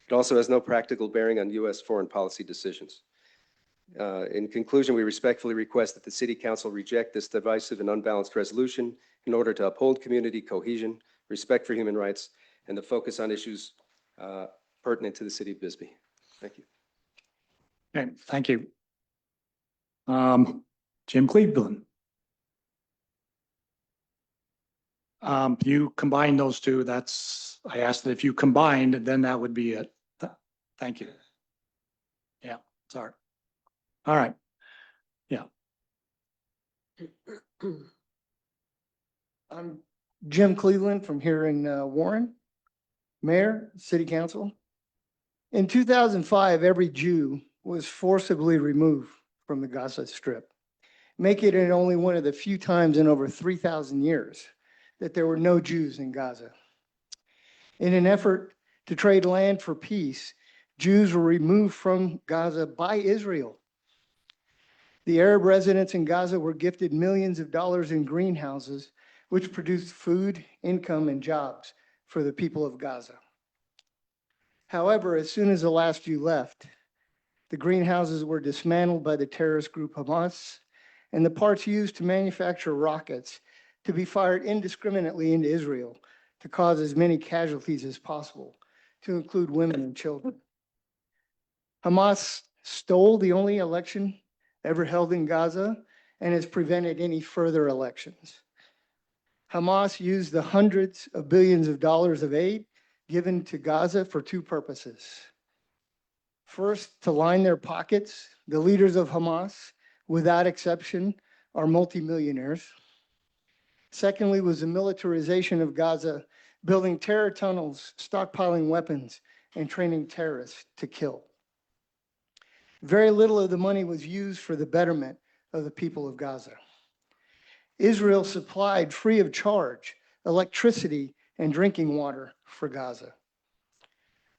It also has no practical bearing on U.S. foreign policy decisions. In conclusion, we respectfully request that the City Council reject this divisive and unbalanced resolution in order to uphold community cohesion, respect for human rights, and to focus on issues pertinent to the City of Bisbee. Thank you. Okay, thank you. Jim Cleveland. You combine those two, I asked that if you combined, then that would be it. Thank you. Yeah, sorry. All right. Yeah. I'm Jim Cleveland from here in Warren, Mayor, City Council. In 2005, every Jew was forcibly removed from the Gaza Strip, making it only one of the few times in over 3,000 years that there were no Jews in Gaza. In an effort to trade land for peace, Jews were removed from Gaza by Israel. The Arab residents in Gaza were gifted millions of dollars in greenhouses, which produced food, income, and jobs for the people of Gaza. However, as soon as the last Jew left, the greenhouses were dismantled by the terrorist group Hamas, and the parts used to manufacture rockets to be fired indiscriminately into Israel to cause as many casualties as possible, to include women and children. Hamas stole the only election ever held in Gaza and has prevented any further elections. Hamas used the hundreds of billions of dollars of aid given to Gaza for two purposes. First, to line their pockets. The leaders of Hamas, without exception, are multimillionaires. Secondly, was the militarization of Gaza, building terror tunnels, stockpiling weapons, and training terrorists to kill. Very little of the money was used for the betterment of the people of Gaza. Israel supplied free of charge electricity and drinking water for Gaza.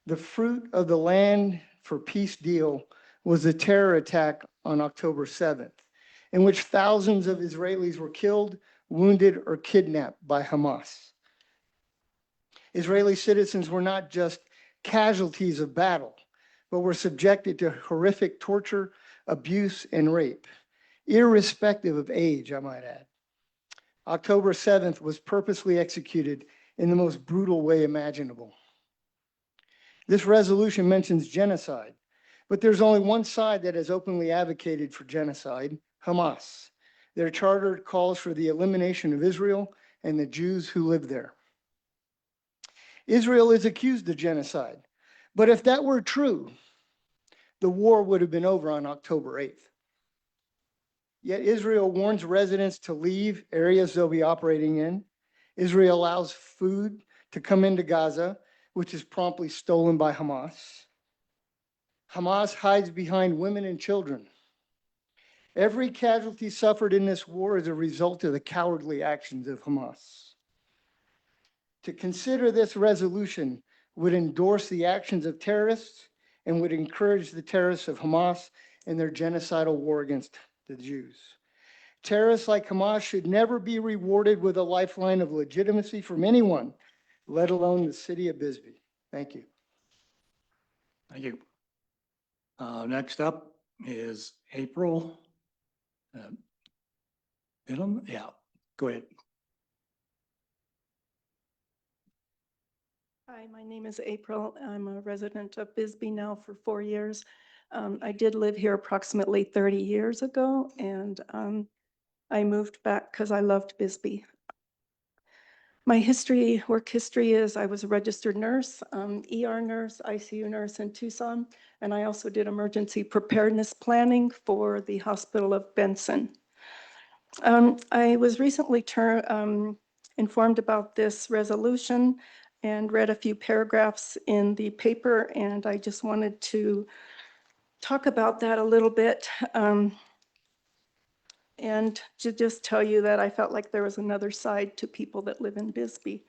The fruit of the Land for Peace deal was the terror attack on October 7th, in which thousands of Israelis were killed, wounded, or kidnapped by Hamas. Israeli citizens were not just casualties of battle, but were subjected to horrific torture, abuse, and rape, irrespective of age, I might add. October 7th was purposely executed in the most brutal way imaginable. This resolution mentions genocide, but there's only one side that has openly advocated for genocide, Hamas. Their charter calls for the elimination of Israel and the Jews who live there. Israel is accused of genocide, but if that were true, the war would have been over on October 8th. Yet Israel warns residents to leave areas they'll be operating in. Israel allows food to come into Gaza, which is promptly stolen by Hamas. Hamas hides behind women and children. Every casualty suffered in this war is a result of the cowardly actions of Hamas. To consider this resolution would endorse the actions of terrorists and would encourage the terrorists of Hamas in their genocidal war against the Jews. Terrorists like Hamas should never be rewarded with a lifeline of legitimacy from anyone, let alone the city of Bisbee. Thank you. Thank you. Next up is April. Yeah, go ahead. Hi, my name is April. I'm a resident of Bisbee now for 4 years. I did live here approximately 30 years ago, and I moved back because I loved Bisbee. My work history is I was a registered nurse, ER nurse, ICU nurse in Tucson, and I also did emergency preparedness planning for the Hospital of Benson. I was recently informed about this resolution and read a few paragraphs in the paper, and I just wanted to talk about that a little bit. And to just tell you that I felt like there was another side to people that live in Bisbee.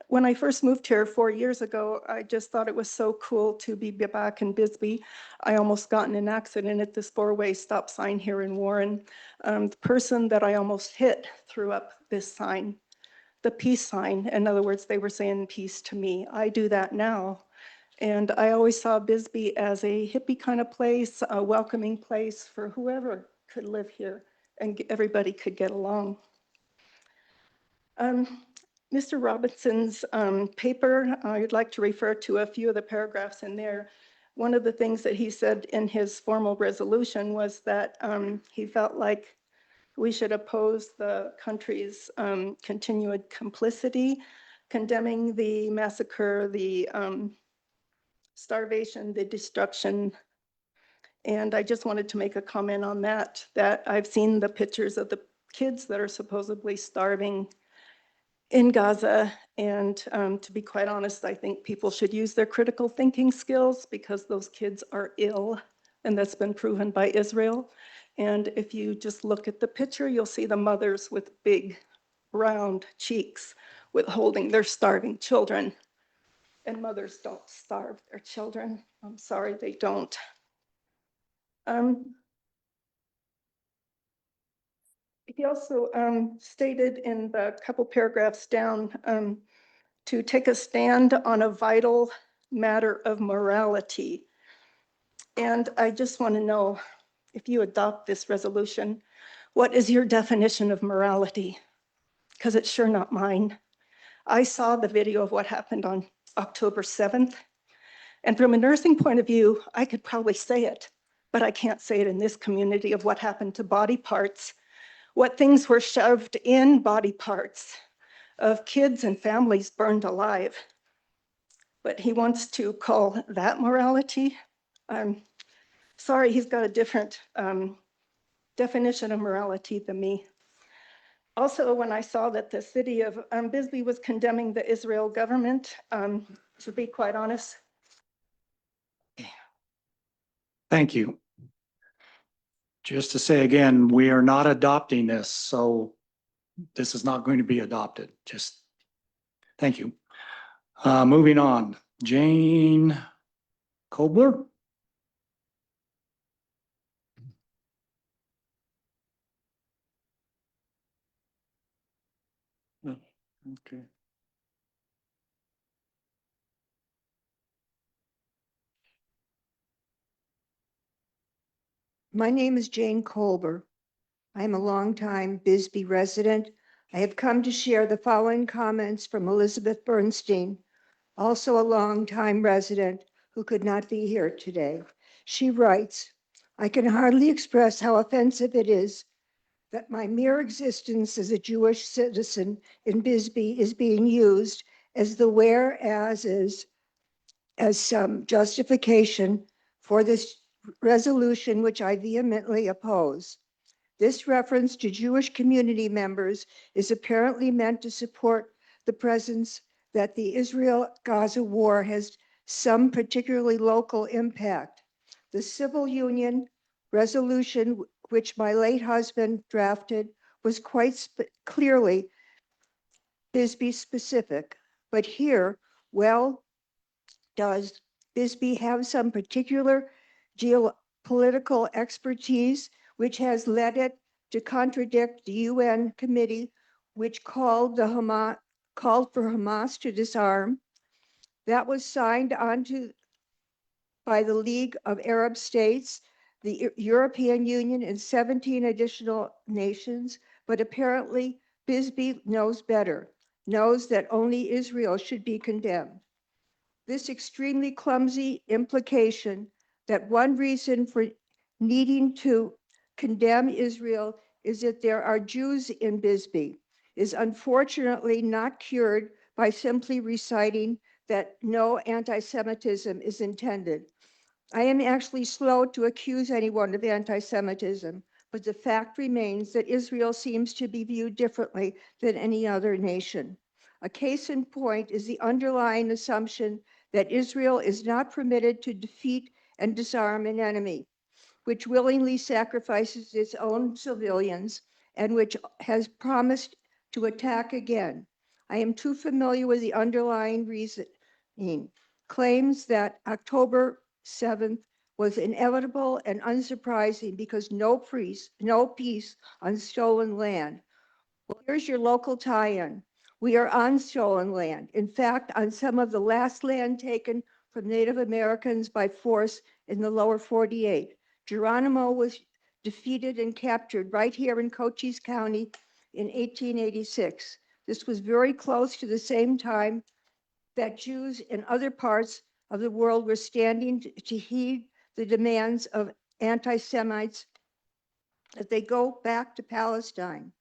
When I first moved here 4 years ago, I just thought it was so cool to be back in Bisbee. I almost got in an accident at this 4-way stop sign here in Warren. The person that I almost hit threw up this sign, the peace sign. In other words, they were saying peace to me. I do that now. And I always saw Bisbee as a hippie kind of place, a welcoming place for whoever could live here and everybody could get along. Mr. Robinson's paper, I'd like to refer to a few of the paragraphs in there. One of the things that he said in his formal resolution was that he felt like we should oppose the country's continued complicity, condemning the massacre, the starvation, the destruction. And I just wanted to make a comment on that I've seen the pictures of the kids that are supposedly starving in Gaza. And to be quite honest, I think people should use their critical thinking skills because those kids are ill, and that's been proven by Israel. And if you just look at the picture, you'll see the mothers with big, round cheeks with holding their starving children. And mothers don't starve their children. I'm sorry, they don't. He also stated in the couple paragraphs down to take a stand on a vital matter of morality. And I just want to know, if you adopt this resolution, what is your definition of morality? Because it's sure not mine. I saw the video of what happened on October 7th. And from a nursing point of view, I could probably say it, but I can't say it in this community of what happened to body parts, what things were shoved in body parts of kids and families burned alive. But he wants to call that morality. I'm sorry, he's got a different definition of morality than me. Also, when I saw that the city of Bisbee was condemning the Israel government, to be quite honest. Thank you. Just to say again, we are not adopting this, so this is not going to be adopted. Just thank you. Moving on, Jane Kobler. Okay. My name is Jane Colber. I am a longtime Bisbee resident. I have come to share the following comments from Elizabeth Bernstein, also a longtime resident who could not be here today. She writes, I can hardly express how offensive it is that my mere existence as a Jewish citizen in Bisbee is being used as the whereas is as some justification for this resolution, which I vehemently oppose. This reference to Jewish community members is apparently meant to support the presence that the Israel-Gaza war has some particularly local impact. The civil union resolution, which my late husband drafted, was quite clearly Bisbee specific. But here, well, does Bisbee have some particular geopolitical expertise which has led it to contradict the UN committee which called for Hamas to disarm? That was signed onto by the League of Arab States, the European Union, and 17 additional nations, but apparently Bisbee knows better, knows that only Israel should be condemned. This extremely clumsy implication that one reason for needing to condemn Israel is that there are Jews in Bisbee is unfortunately not cured by simply reciting that no anti-Semitism is intended. I am actually slow to accuse anyone of anti-Semitism, but the fact remains that Israel seems to be viewed differently than any other nation. A case in point is the underlying assumption that Israel is not permitted to defeat and disarm an enemy, which willingly sacrifices its own civilians and which has promised to attack again. I am too familiar with the underlying reasoning. Claims that October 7th was inevitable and unsurprising because no peace on stolen land. Well, here's your local tie-in. We are on stolen land. In fact, on some of the last land taken from Native Americans by force in the lower 48. Geronimo was defeated and captured right here in Cochise County in 1886. This was very close to the same time that Jews in other parts of the world were standing to heed the demands of anti-Semites that they go back to Palestine.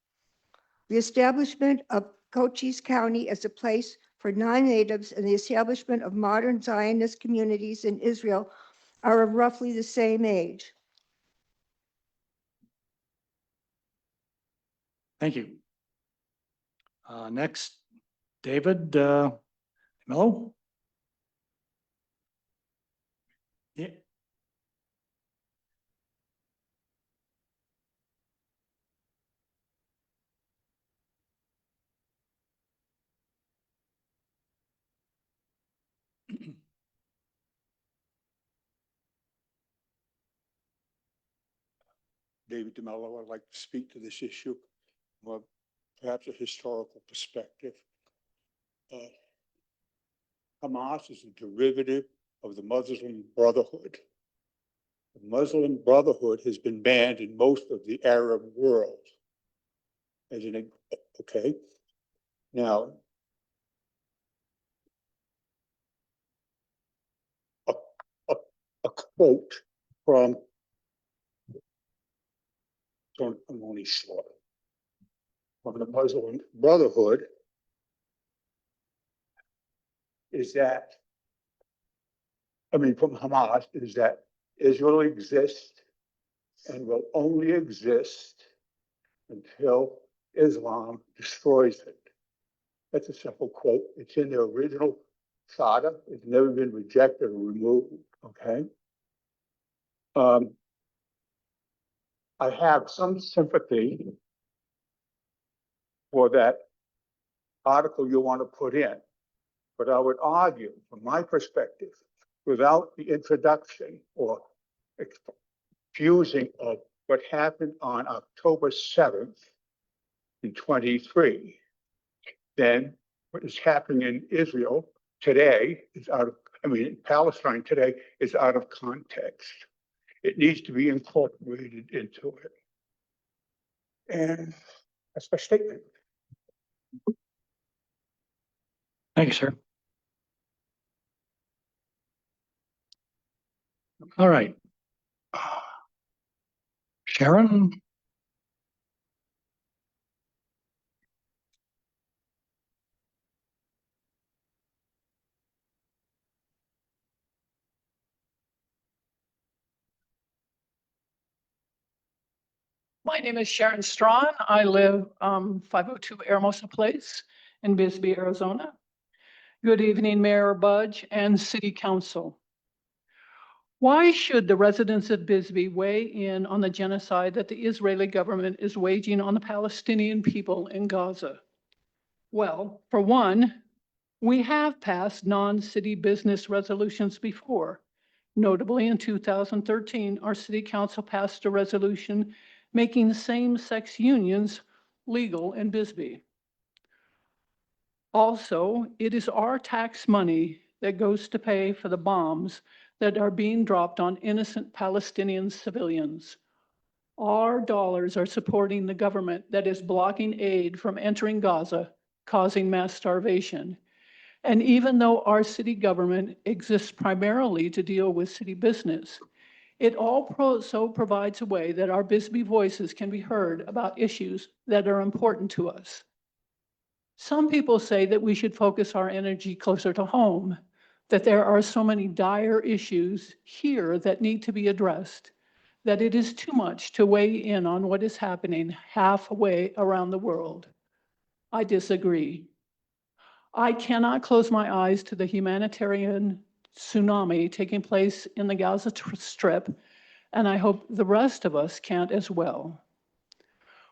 The establishment of Cochise County as a place for non-natives and the establishment of modern Zionist communities in Israel are of roughly the same age. Thank you. Next, David Mello. Yeah. David DeMello. I'd like to speak to this issue from perhaps a historical perspective. Hamas is a derivative of the Muslim Brotherhood. The Muslim Brotherhood has been banned in most of the Arab world. Okay. Now, a quote from the Muslim Brotherhood is that, from Hamas, is that Israel exists and will only exist until Islam destroys it. That's a simple quote. It's in the original Sada. It's never been rejected or removed, okay? I have some sympathy for that article you want to put in, but I would argue, from my perspective, without the introduction or fusing of what happened on October 7th in 23, then what is happening in Israel today is Palestine today is out of context. It needs to be incorporated into it. And that's my statement. Thank you, sir. All right. Sharon? My name is Sharon Strawn. I live 502 Hermosa Place in Bisbee, Arizona. Good evening, Mayor Budge and City Council. Why should the residents of Bisbee weigh in on the genocide that the Israeli government is waging on the Palestinian people in Gaza? Well, for one, we have passed non-city business resolutions before. Notably, in 2013, our City Council passed a resolution making same-sex unions legal in Bisbee. Also, it is our tax money that goes to pay for the bombs that are being dropped on innocent Palestinian civilians. Our dollars are supporting the government that is blocking aid from entering Gaza, causing mass starvation. And even though our city government exists primarily to deal with city business, it also provides a way that our Bisbee voices can be heard about issues that are important to us. Some people say that we should focus our energy closer to home, that there are so many dire issues here that need to be addressed, that it is too much to weigh in on what is happening halfway around the world. I disagree. I cannot close my eyes to the humanitarian tsunami taking place in the Gaza Strip, and I hope the rest of us can't as well.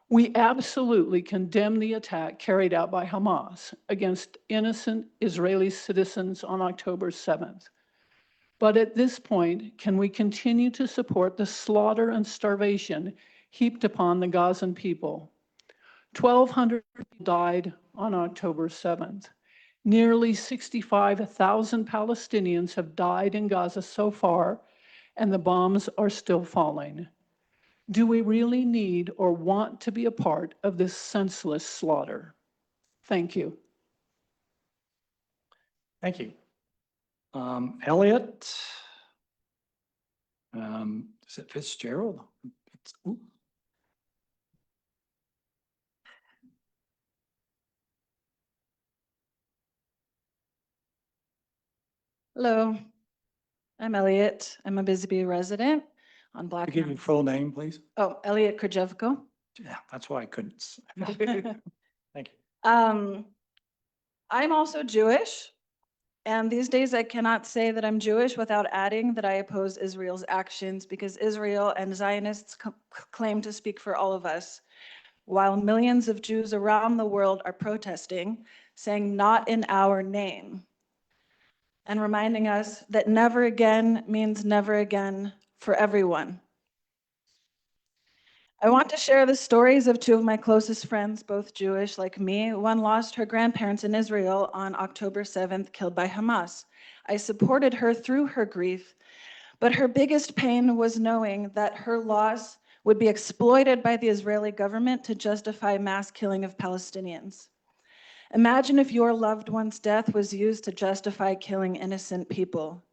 We absolutely condemn the attack carried out by Hamas against innocent Israeli citizens on October 7th. But at this point, can we continue to support the slaughter and starvation heaped upon the Gazan people? 1,200 people died on October 7th. Nearly 65,000 Palestinians have died in Gaza so far, and the bombs are still falling. Do we really need or want to be a part of this senseless slaughter? Thank you. Thank you. Elliot? Is it Fitzgerald? Ooh. Hello, I'm Elliot. I'm a Bisbee resident on Could Black you give your Mountain. full name, please? Oh, Elliot Krajewko. Yeah, that's why I couldn't. Thank you. I'm also Jewish, and these days I cannot say that I'm Jewish without adding that I oppose Israel's actions because Israel and Zionists claim to speak for all of us, while millions of Jews around the world are protesting, saying not in our name, and reminding us that never again means never again for everyone. I want to share the stories of two of my closest friends, both Jewish like me. One lost her grandparents in Israel on October 7th, killed by Hamas. I supported her through her grief, but her biggest pain was knowing that her loss would be exploited by the Israeli government to justify mass killing of Palestinians. Imagine if your loved one's death was used to justify killing innocent people.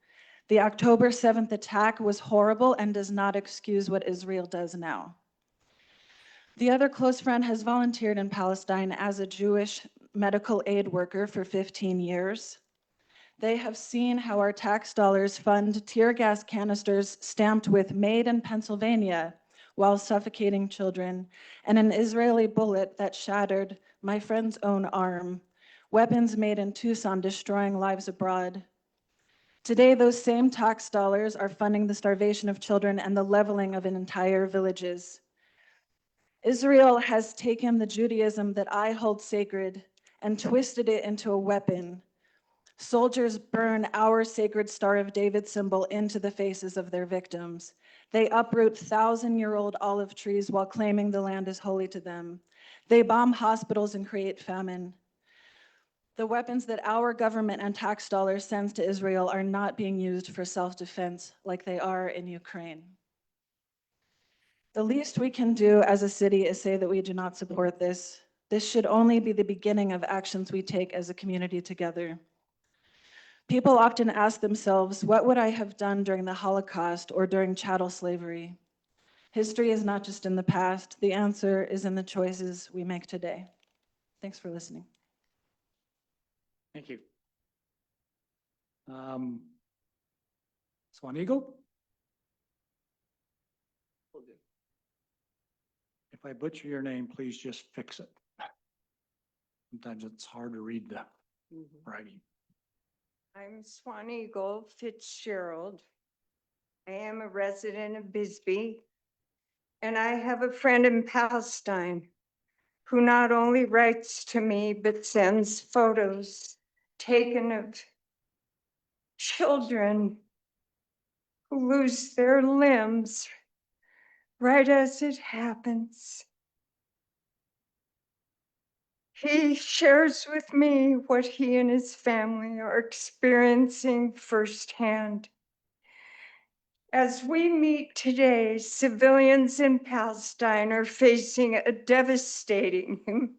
The October 7th attack was horrible and does not excuse what Israel does now. The other close friend has volunteered in Palestine as a Jewish medical aid worker for 15 years. They have seen how our tax dollars fund tear gas canisters stamped with "Made in Pennsylvania" while suffocating children, and an Israeli bullet that shattered my friend's own arm, weapons made in Tucson destroying lives abroad. Today, those same tax dollars are funding the starvation of children and the leveling of entire villages. Israel has taken the Judaism that I hold sacred and twisted it into a weapon. Soldiers burn our sacred Star of David symbol into the faces of their victims. They uproot 1,000-year-old olive trees while claiming the land is holy to them. They bomb hospitals and create famine. The weapons that our government and tax dollars sends to Israel are not being used for self-defense like they are in Ukraine. The least we can do as a city is say that we do not support this. This should only be the beginning of actions we take as a community together. People often ask themselves, what would I have done during the Holocaust or during chattel slavery? History is not just in the past. The answer is in the choices we make today. Thanks for listening. Thank you. Swan Eagle? If I butcher your name, please just fix it. Sometimes it's hard to read the writing. I'm Swan Eagle Fitzgerald. I am a resident of Bisbee, and I have a friend in Palestine who not only writes to me, but sends photos taken of children who lose their limbs right as it happens. He shares with me what he and his family are experiencing firsthand. As we meet today, civilians in Palestine are facing a devastating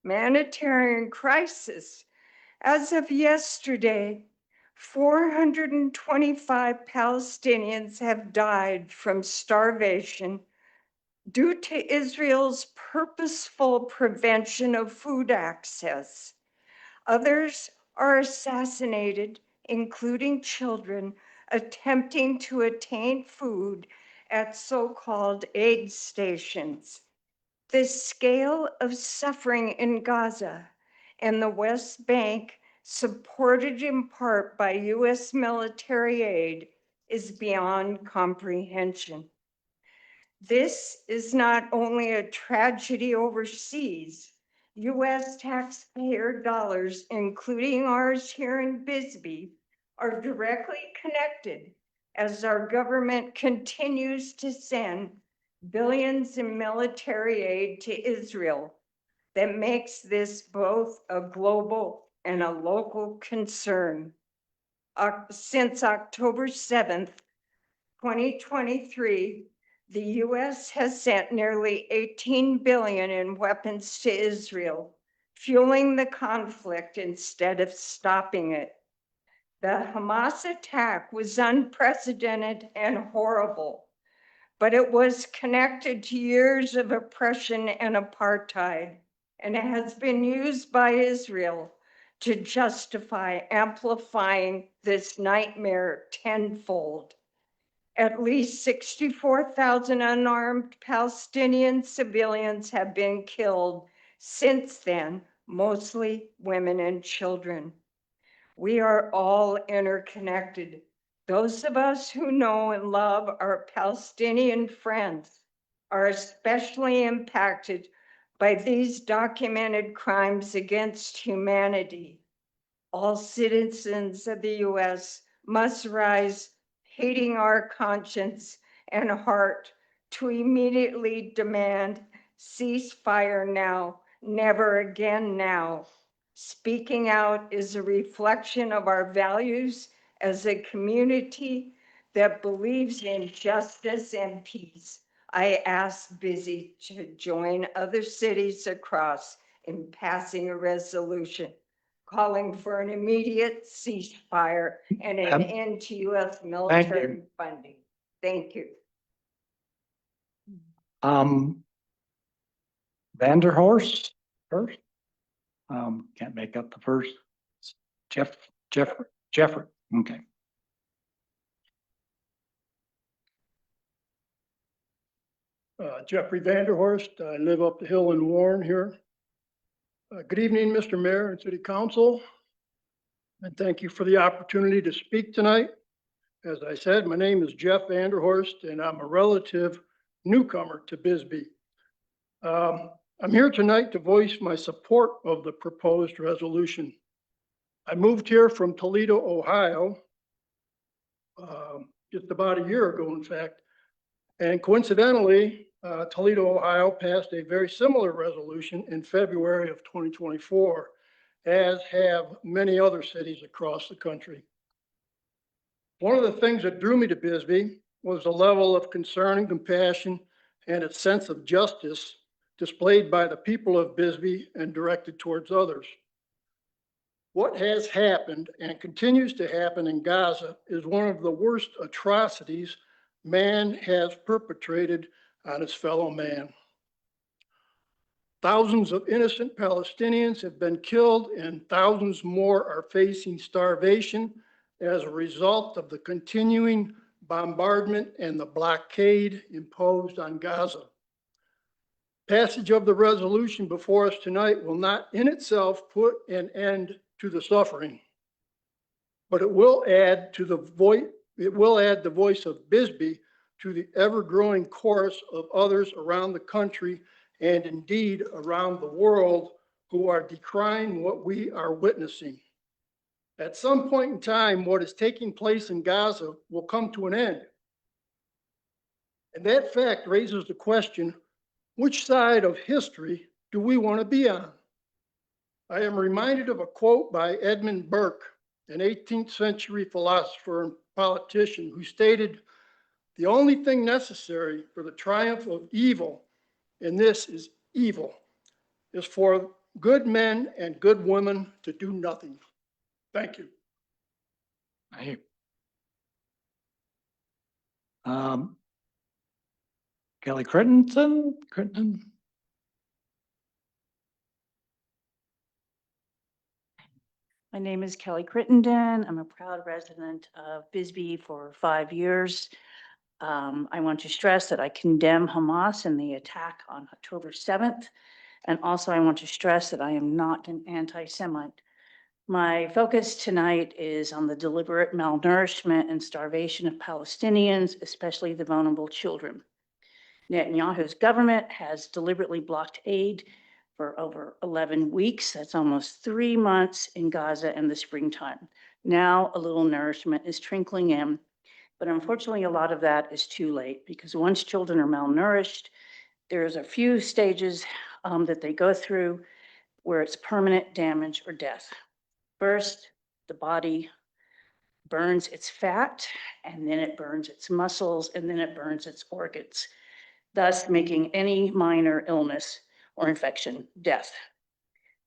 humanitarian crisis. As of yesterday, 425 Palestinians have died from starvation due to Israel's purposeful prevention of food access. Others are assassinated, including children, attempting to attain food at so-called aid stations. The scale of suffering in Gaza and the West Bank, supported in part by US military aid, is beyond comprehension. This is not only a tragedy overseas. US taxpayer dollars, including ours here in Bisbee, are directly connected as our government continues to send billions in military aid to Israel that makes this both a global and a local concern. Since October 7th, 2023, the US has sent nearly 18 billion in weapons to Israel, fueling the conflict instead of stopping it. The Hamas attack was unprecedented and horrible, but it was connected to years of oppression and apartheid, and it has been used by Israel to justify amplifying this nightmare tenfold. At least 64,000 unarmed Palestinian civilians have been killed since then, mostly women and children. We are all interconnected. Those of us who know and love our Palestinian friends are especially impacted by these documented crimes against humanity. All citizens of the US must rise, hating our conscience and heart, to immediately demand ceasefire now, never again now. Speaking out is a reflection of our values as a community that believes in justice and peace. I ask Busy to join other cities across in passing a resolution calling for an immediate ceasefire and an end to US military funding. Thank you. Vanderhorst first. Can't make up the first. Jeffrey, okay. Jeffrey Vanderhorst. I live up the hill in Warren here. Good evening, Mr. Mayor and City Council. And thank you for the opportunity to speak tonight. As I said, my name is Jeff Vanderhorst and I'm a relative newcomer to Bisbee. I'm here tonight to voice my support of the proposed resolution. I moved here from Toledo, Ohio, just about a year ago, in fact. And coincidentally, Toledo, Ohio passed a very similar resolution in February of 2024, as have many other cities across the country. One of the things that drew me to Bisbee was the level of concern and compassion and a sense of justice displayed by the people of Bisbee and directed towards others. What has happened and continues to happen in Gaza is one of the worst atrocities man has perpetrated on his fellow man. Thousands of innocent Palestinians have been killed and thousands more are facing starvation as a result of the continuing bombardment and the blockade imposed on Gaza. Passage of the resolution before us tonight will not in itself put an end to the suffering, but it will add the voice of Bisbee to the ever-growing chorus of others around the country and indeed around the world who are decrying what we are witnessing. At some point in time, what is taking place in Gaza will come to an end. And that fact raises the question, which side of history do we want to be on? I am reminded of a quote by Edmund Burke, an 18th century philosopher and politician, who stated, The only thing necessary for the triumph of evil, and this is evil, is for good men and good women to do nothing. Thank you. Hey. Kelly Crittenden? My name is Kelly Crittenden. I'm a proud resident of Bisbee for 5 years. I want to stress that I condemn Hamas and the attack on October 7th. And also I want to stress that I am not an anti-Semite. My focus tonight is on the deliberate malnourishment and starvation of Palestinians, especially the vulnerable children. Netanyahu's government has deliberately blocked aid for over 11 weeks. That's almost 3 months in Gaza in the springtime. Now a little nourishment is trickling in, but unfortunately a lot of that is too late because once children are malnourished, there's a few stages that they go through where it's permanent damage or death. First, the body burns its fat, and then it burns its muscles, and then it burns its organs, thus making any minor illness or infection death.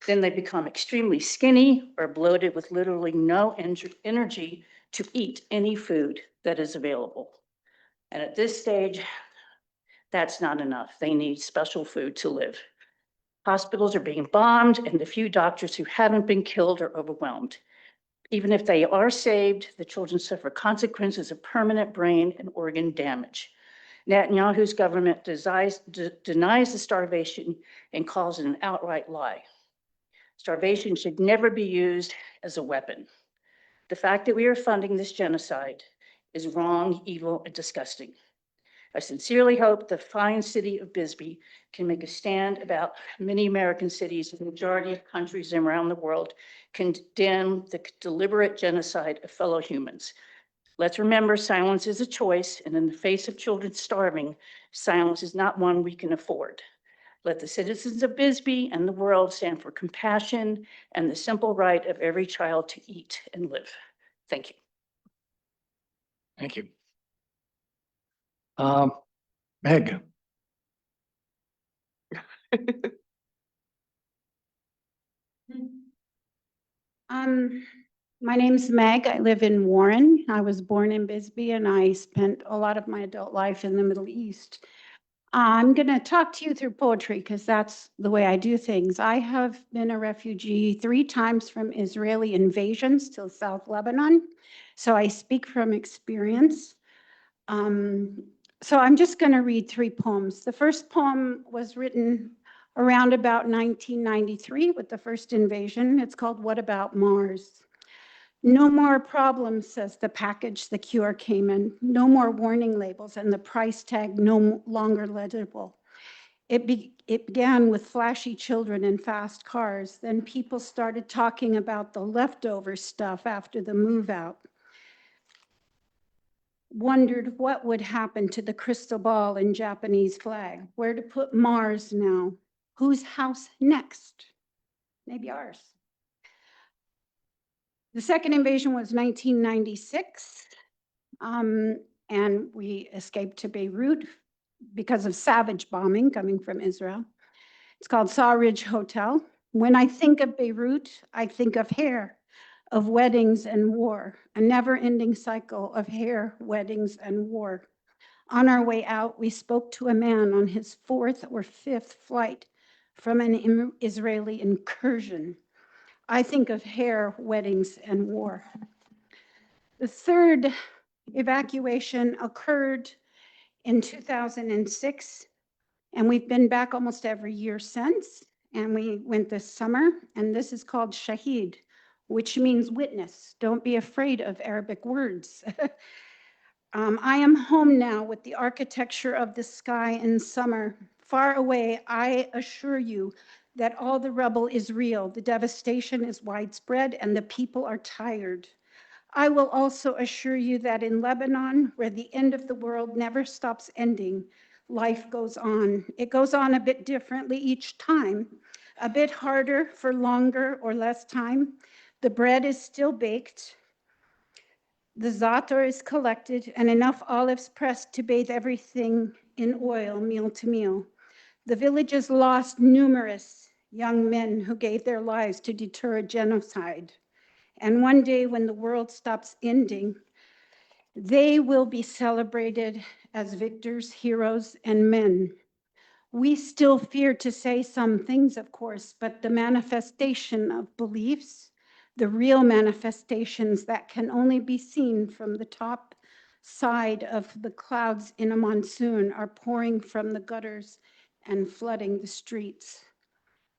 Then they become extremely skinny or bloated with literally no energy to eat any food that is available. And at this stage, that's not enough. They need special food to live. Hospitals are being bombed, and the few doctors who haven't been killed are overwhelmed. Even if they are saved, the children suffer consequences of permanent brain and organ damage. Netanyahu's government denies the starvation and calls it an outright lie. Starvation should never be used as a weapon. The fact that we are funding this genocide is wrong, evil, and disgusting. I sincerely hope the fine city of Bisbee can make a stand about many American cities and the majority of countries around the world condemn the deliberate genocide of fellow humans. Let's remember silence is a choice, and in the face of children starving, silence is not one we can afford. Let the citizens of Bisbee and the world stand for compassion and the simple right of every child to eat and live. Thank you. Thank you. Meg. My name's Meg. I live in Warren. I was born in Bisbee and I spent a lot of my adult life in the Middle East. I'm going to talk to you through poetry because that's the way I do things. I have been a refugee 3 times from Israeli invasions to South Lebanon, so I speak from experience. So I'm just going to read 3 poems. The first poem was written around about 1993 with the first invasion. It's called What About Mars? No more problems, says the package the cure came in. No more warning labels and the price tag no longer legible. It began with flashy children in fast cars. Then people started talking about the leftover stuff after the move out. Wondered what would happen to the crystal ball and Japanese flag. Where to put Mars now? Whose house next? Maybe ours. The second invasion was 1996, and we escaped to Beirut because of savage bombing coming from Israel. It's called Saw Ridge Hotel. When I think of Beirut, I think of hair, of weddings and war, a never-ending cycle of hair, weddings, and war. On our way out, we spoke to a man on his 4th or 5th flight from an Israeli incursion. I think of hair, weddings, and war. The third evacuation occurred in 2006, and we've been back almost every year since, and we went this summer, and this is called Shahid, which means witness. Don't be afraid of Arabic words. I am home now with the architecture of the sky in summer. Far away, I assure you that all the rubble is real, the devastation is widespread, and the people are tired. I will also assure you that in Lebanon, where the end of the world never stops ending, life goes on. It goes on a bit differently each time, a bit harder for longer or less time. The bread is still baked. The za'atar is collected and enough olives pressed to bathe everything in oil, meal to meal. The villages lost numerous young men who gave their lives to deter a genocide. And one day when the world stops ending, they will be celebrated as victors, heroes, and men. We still fear to say some things, of course, but the manifestation of beliefs, the real manifestations that can only be seen from the top side of the clouds in a monsoon, are pouring from the gutters and flooding the streets.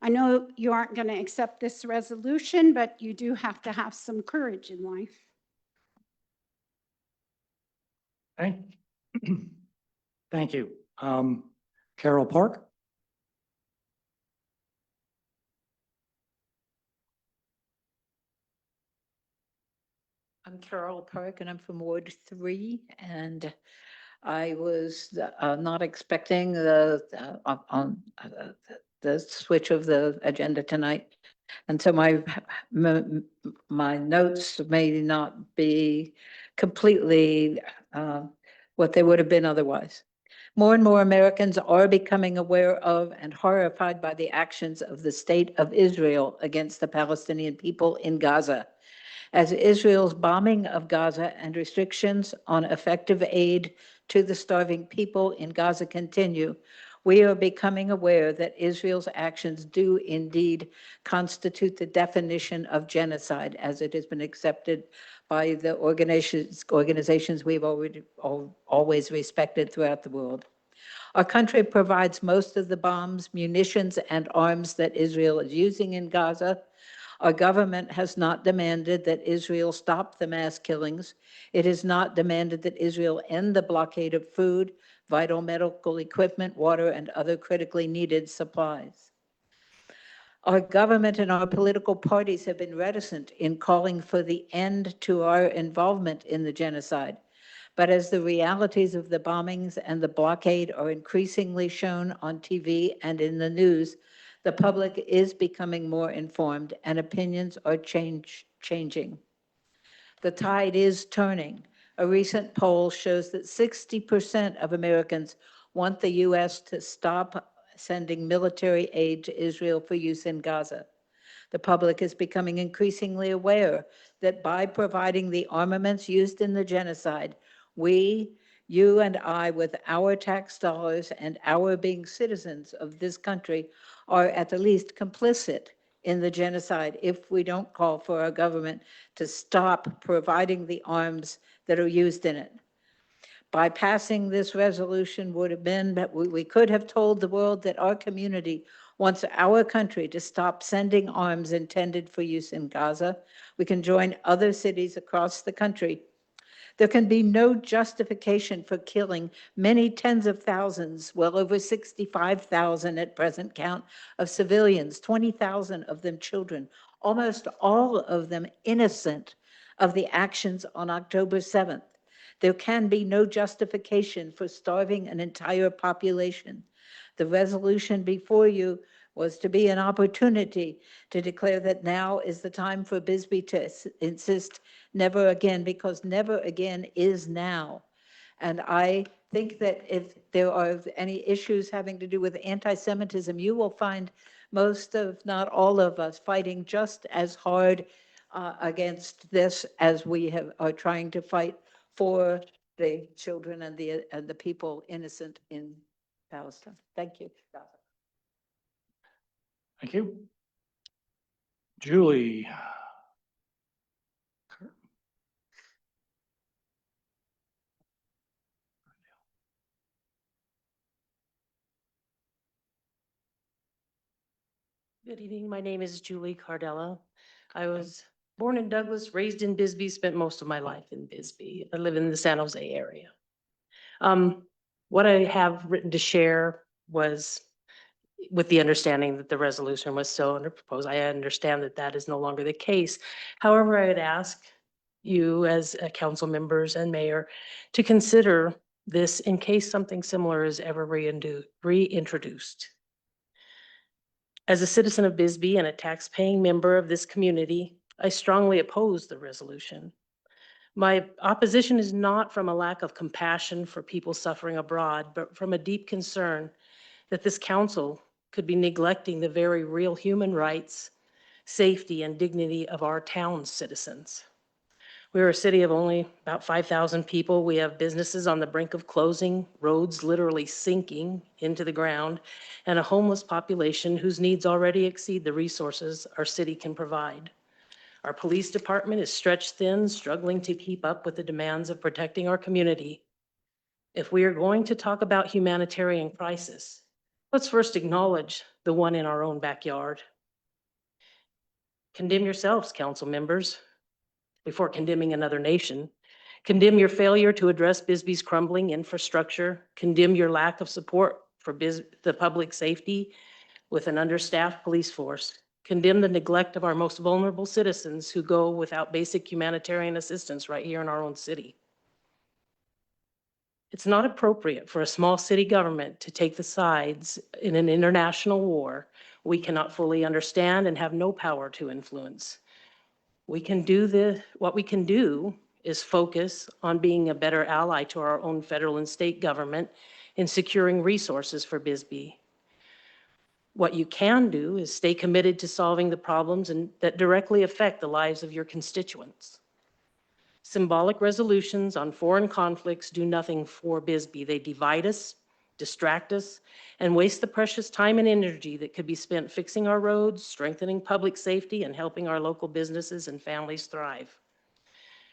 I know you aren't going to accept this resolution, but you do have to have some courage in life. Okay. Thank you. Carol Park? I'm Carol Park and I'm from Ward 3, and I was not expecting the switch of the agenda tonight. And so my notes may not be completely what they would have been otherwise. More and more Americans are becoming aware of and horrified by the actions of the state of Israel against the Palestinian people in Gaza. As Israel's bombing of Gaza and restrictions on effective aid to the starving people in Gaza continue, we are becoming aware that Israel's actions do indeed constitute the definition of genocide as it has been accepted by the organizations we've always respected throughout the world. Our country provides most of the bombs, munitions, and arms that Israel is using in Gaza. Our government has not demanded that Israel stop the mass killings. It has not demanded that Israel end the blockade of food, vital medical equipment, water, and other critically needed supplies. Our government and our political parties have been reticent in calling for the end to our involvement in the genocide. But as the realities of the bombings and the blockade are increasingly shown on TV and in the news, the public is becoming more informed and opinions are changing. The tide is turning. A recent poll shows that 60% of Americans want the U.S. to stop sending military aid to Israel for use in Gaza. The public is becoming increasingly aware that by providing the armaments used in the genocide, we, you and I, with our tax dollars and our being citizens of this country, are at the least complicit in the genocide if we don't call for our government to stop providing the arms that are used in it. By passing this resolution would have been that we could have told the world that our community wants our country to stop sending arms intended for use in Gaza. We can join other cities across the country. There can be no justification for killing many tens of thousands, well over 65,000 at present count, of civilians, 20,000 of them children, almost all of them innocent of the actions on October 7th. There can be no justification for starving an entire population. The resolution before you was to be an opportunity to declare that now is the time for Bisbee to insist never again, because never again is now. And I think that if there are any issues having to do with anti-Semitism, you will find most of, not all of us, fighting just as hard against this as we are trying to fight for the children and the people innocent in Palestine. Thank you. Thank you. Julie. Good evening. My name is Julie Cardella. I was born in Douglas, raised in Bisbee, spent most of my life in Bisbee. I live in the San Jose area. What I have written to share was with the understanding that the resolution was still under proposed. I understand that that is no longer the case. However, I would ask you as council members and mayor to consider this in case something similar is ever reintroduced. As a citizen of Bisbee and a tax-paying member of this community, I strongly oppose the resolution. My opposition is not from a lack of compassion for people suffering abroad, but from a deep concern that this council could be neglecting the very real human rights, safety, and dignity of our town's citizens. We're a city of only about 5,000 people. We have businesses on the brink of closing, roads literally sinking into the ground, and a homeless population whose needs already exceed the resources our city can provide. Our police department is stretched thin, struggling to keep up with the demands of protecting our community. If we are going to talk about humanitarian crisis, let's first acknowledge the one in our own backyard. Condemn yourselves, council members, before condemning another nation. Condemn your failure to address Bisbee's crumbling infrastructure. Condemn your lack of support for the public safety with an understaffed police force. Condemn the neglect of our most vulnerable citizens who go without basic humanitarian assistance right here in our own city. It's not appropriate for a small city government to take the sides in an international war we cannot fully understand and have no power to influence. What we can do is focus on being a better ally to our own federal and state government in securing resources for Bisbee. What you can do is stay committed to solving the problems that directly affect the lives of your constituents. Symbolic resolutions on foreign conflicts do nothing for Bisbee. They divide us, distract us, and waste the precious time and energy that could be spent fixing our roads, strengthening public safety, and helping our local businesses and families thrive.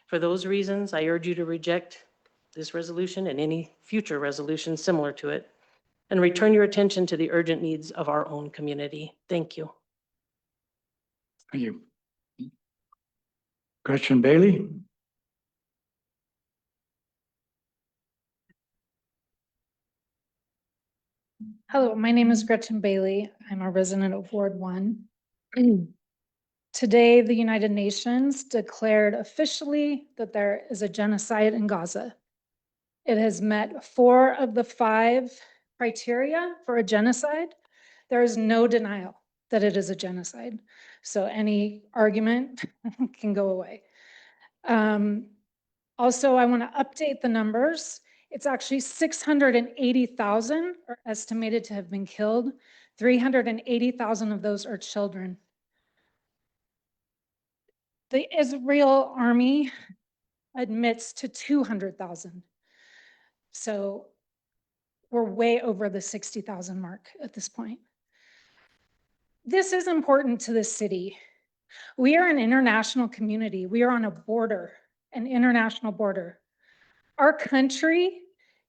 For those reasons, I urge you to reject this resolution and any future resolution similar to it, and return your attention to the urgent needs of our own community. Thank you. Thank you. Gretchen Bailey. Hello, my name is Gretchen Bailey. I'm a resident of Ward 1. Today, the United Nations declared officially that there is a genocide in Gaza. It has met 4 of the 5 criteria for a genocide. There is no denial that it is a genocide. So any argument can go away. Also, I want to update the numbers. It's actually 680,000 are estimated to have been killed. 380,000 of those are children. The Israel army admits to 200,000. So we're way over the 60,000 mark at this point. This is important to the city. We are an international community. We are on a border, an international border. Our country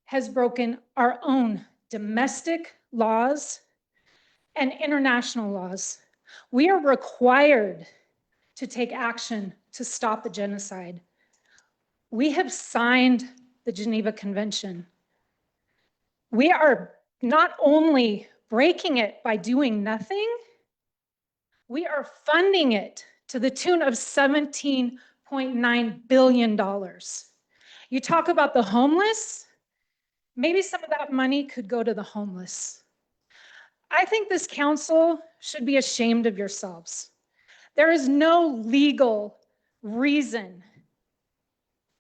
has broken our own domestic laws and international laws. We are required to take action to stop the genocide. We have signed the Geneva Convention. We are not only breaking it by doing nothing, we are funding it to the tune of $17.9 billion. You talk about the homeless, maybe some of that money could go to the homeless. I think this council should be ashamed of yourselves. There is no legal reason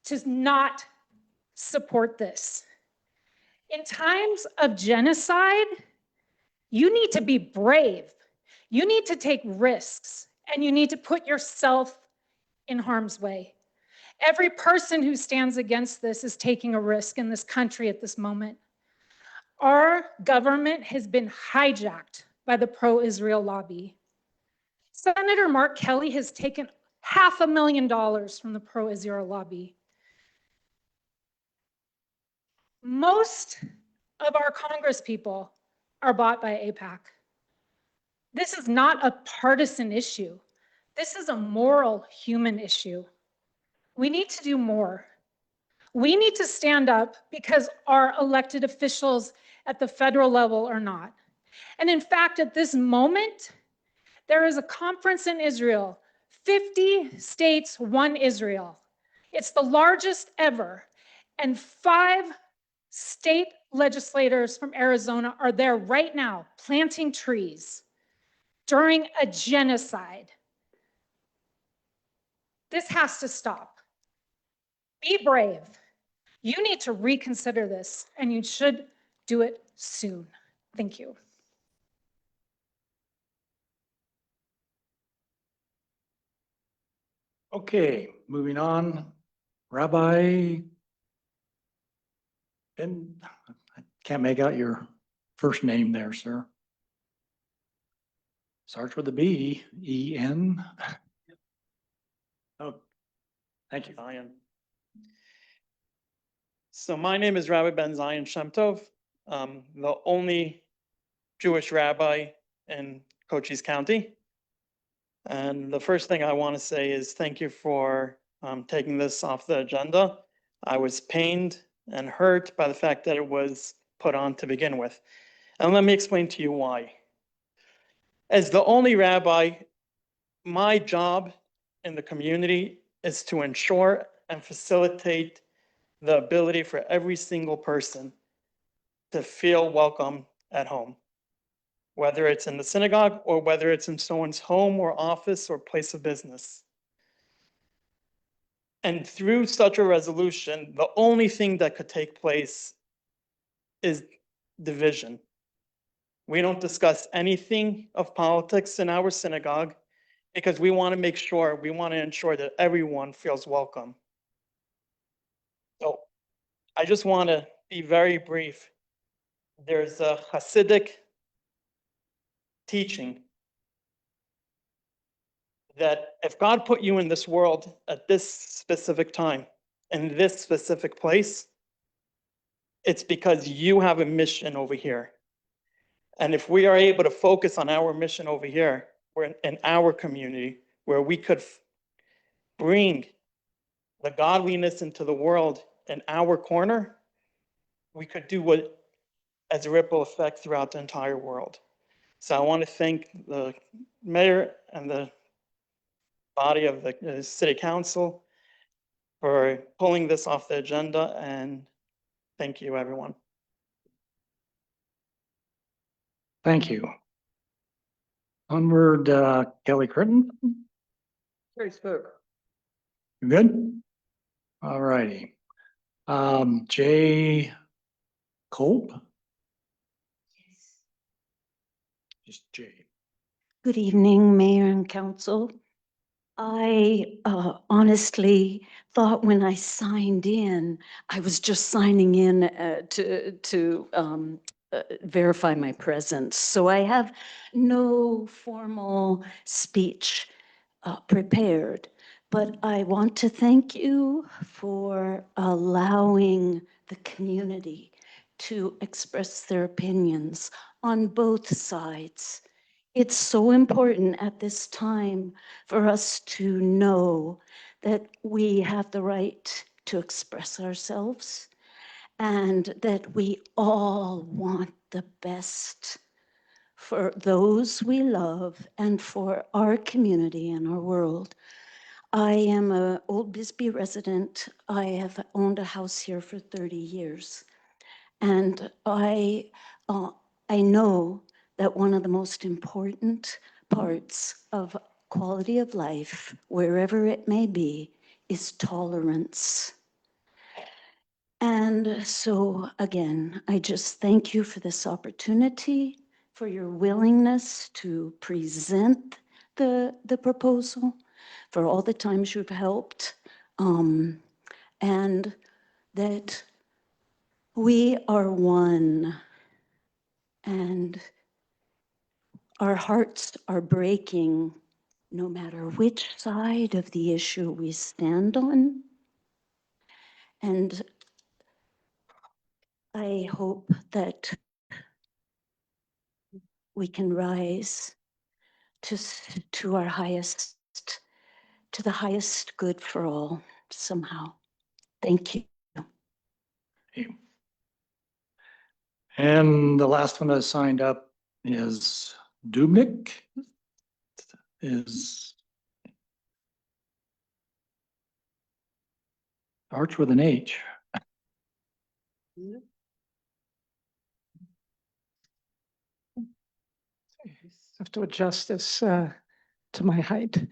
to not support this. In times of genocide, you need to be brave. You need to take risks, and you need to put yourself in harm's way. Every person who stands against this is taking a risk in this country at this moment. Our government has been hijacked by the pro-Israel lobby. Senator Mark Kelly has taken $500,000 from the pro-Israel lobby. Most of our Congress people are bought by AIPAC. This is not a partisan issue. This is a moral human issue. We need to do more. We need to stand up because our elected officials at the federal level are not. And in fact, at this moment, there is a conference in Israel, 50 states, 1 Israel. It's the largest ever. And 5 state legislators from Arizona are there right now planting trees during a genocide. This has to stop. be brave. You need to reconsider this, and you should do it soon. Thank you. Okay, moving on. Rabbi, and I can't make out your first name there, sir. Starts with a B, E-N. Oh, thank you. Zion. So my name is Rabbi Ben Zion Shemtov, the only Jewish rabbi in Cochise County. And the first thing I want to say is thank you for taking this off the agenda. I was pained and hurt by the fact that it was put on to begin with. And let me explain to you why. As the only rabbi, my job in the community is to ensure and facilitate the ability for every single person to feel welcome at home, whether it's in the synagogue or whether it's in someone's home or office or place of business. And through such a resolution, the only thing that could take place is division. We don't discuss anything of politics in our synagogue because we want to ensure that everyone feels welcome. So I just want to be very brief. There's a Hasidic teaching that if God put you in this world at this specific time, in this specific place, it's because you have a mission over here. And if we are able to focus on our mission over here, we're in our community, where we could bring the godliness into the world in our corner, we could do what as a ripple effect throughout the entire world. So I want to thank the mayor and the body of the city council for pulling this off the agenda, and thank you, everyone. Thank you. Onward, Kelly Critton. Very spoke. You good? All righty. Jay Culp? Just Jay. Good evening, Mayor and Council. I honestly thought when I signed in, I was just signing in to verify my presence. So I have no formal speech prepared, but I want to thank you for allowing the community to express their opinions on both sides. It's so important at this time for us to know that we have the right to express ourselves and that we all want the best for those we love and for our community and our world. I am an Old Bisbee resident. I have owned a house here for 30 years. And I know that one of the most important parts of quality of life, wherever it may be, is tolerance. And so again, I just thank you for this opportunity, for your willingness to present the proposal, for all the times you've helped, and that we are one, and our hearts are breaking no matter which side of the issue we stand on. And I hope that we can rise to our highest, to the highest good for all somehow. Thank you. And the last one that signed up is Dubnik. Is starts with an H. Have to adjust this to my height.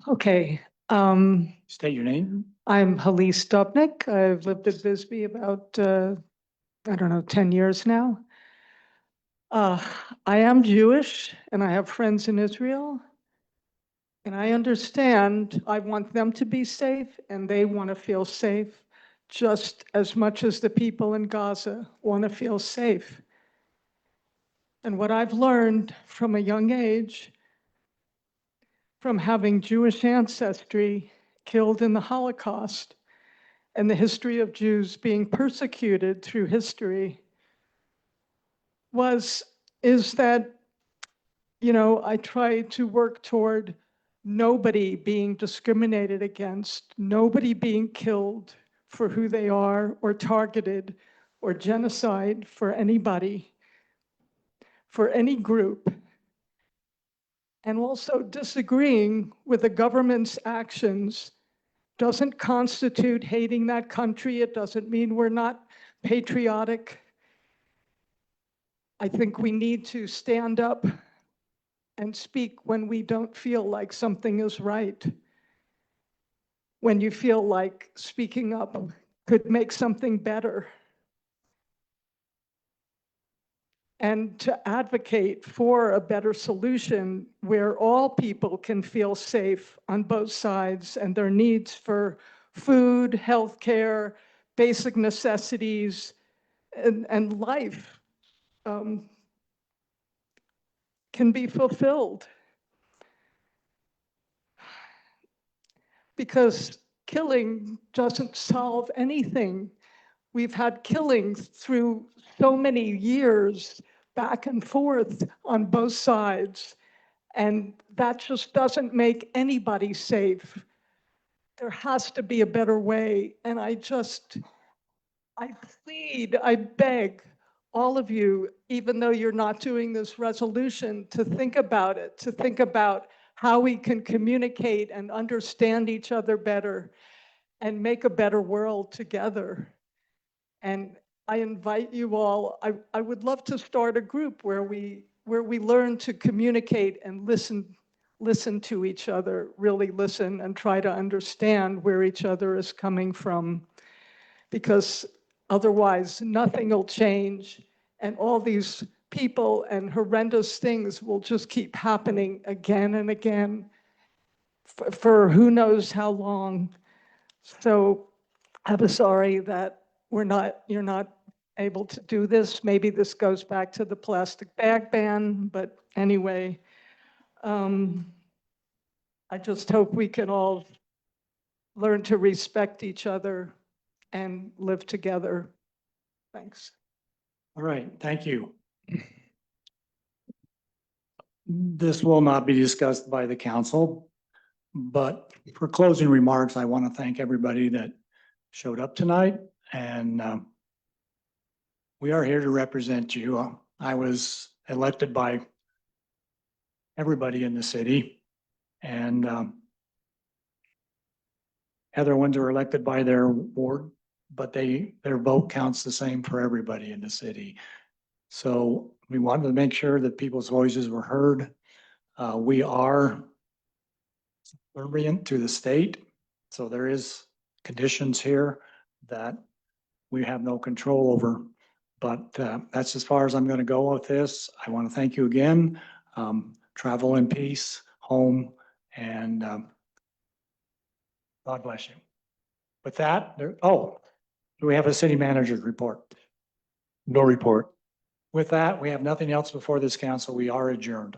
Okay, State your name. I'm Halise Dubnik. I've lived in Bisbee about, I don't know, 10 years now. I am Jewish and I have friends in Israel. And I understand, I want them to be safe and they want to feel safe just as much as the people in Gaza want to feel safe. And what I've learned from a young age, from having Jewish ancestry killed in the Holocaust and the history of Jews being persecuted through history, is that, I try to work toward nobody being discriminated against, nobody being killed for who they are or targeted or genocide for anybody, for any group. And also disagreeing with the government's actions doesn't constitute hating that country. It doesn't mean we're not patriotic. I think we need to stand up and speak when we don't feel like something is right. When you feel like speaking up could make something better. And to advocate for a better solution where all people can feel safe on both sides and their needs for food, healthcare, basic necessities, and life can be fulfilled. Because killing doesn't solve anything. We've had killings through so many years, back and forth on both sides, and that just doesn't make anybody safe. There has to be a better way, and I plead, I beg all of you, even though you're not doing this resolution, to think about it, to think about how we can communicate and understand each other better and make a better world together. And I invite you all, I would love to start a group where we learn to communicate and listen to each other, really listen and try to understand where each other is coming from. Because otherwise nothing will change and all these people and horrendous things will just keep happening again and again for who knows how long. So I'm sorry that you're not able to do this. Maybe this goes back to the plastic bag ban, but anyway, I just hope we can all learn to respect each other and live together. Thanks. All right, thank you. This will not be discussed by the council, but for closing remarks, I want to thank everybody that showed up tonight, and we are here to represent you. I was elected by everybody in the city, and other ones are elected by their ward, but their vote counts the same for everybody in the city. So we wanted to make sure that people's voices were heard. We are subservient to the state, so there is conditions here that we have no control over. But that's as far as I'm going to go with this. I want to thank you again. Travel in peace, home, and God bless you. With that, do we have a city manager's report? No report. With that, we have nothing else before this council. We are adjourned.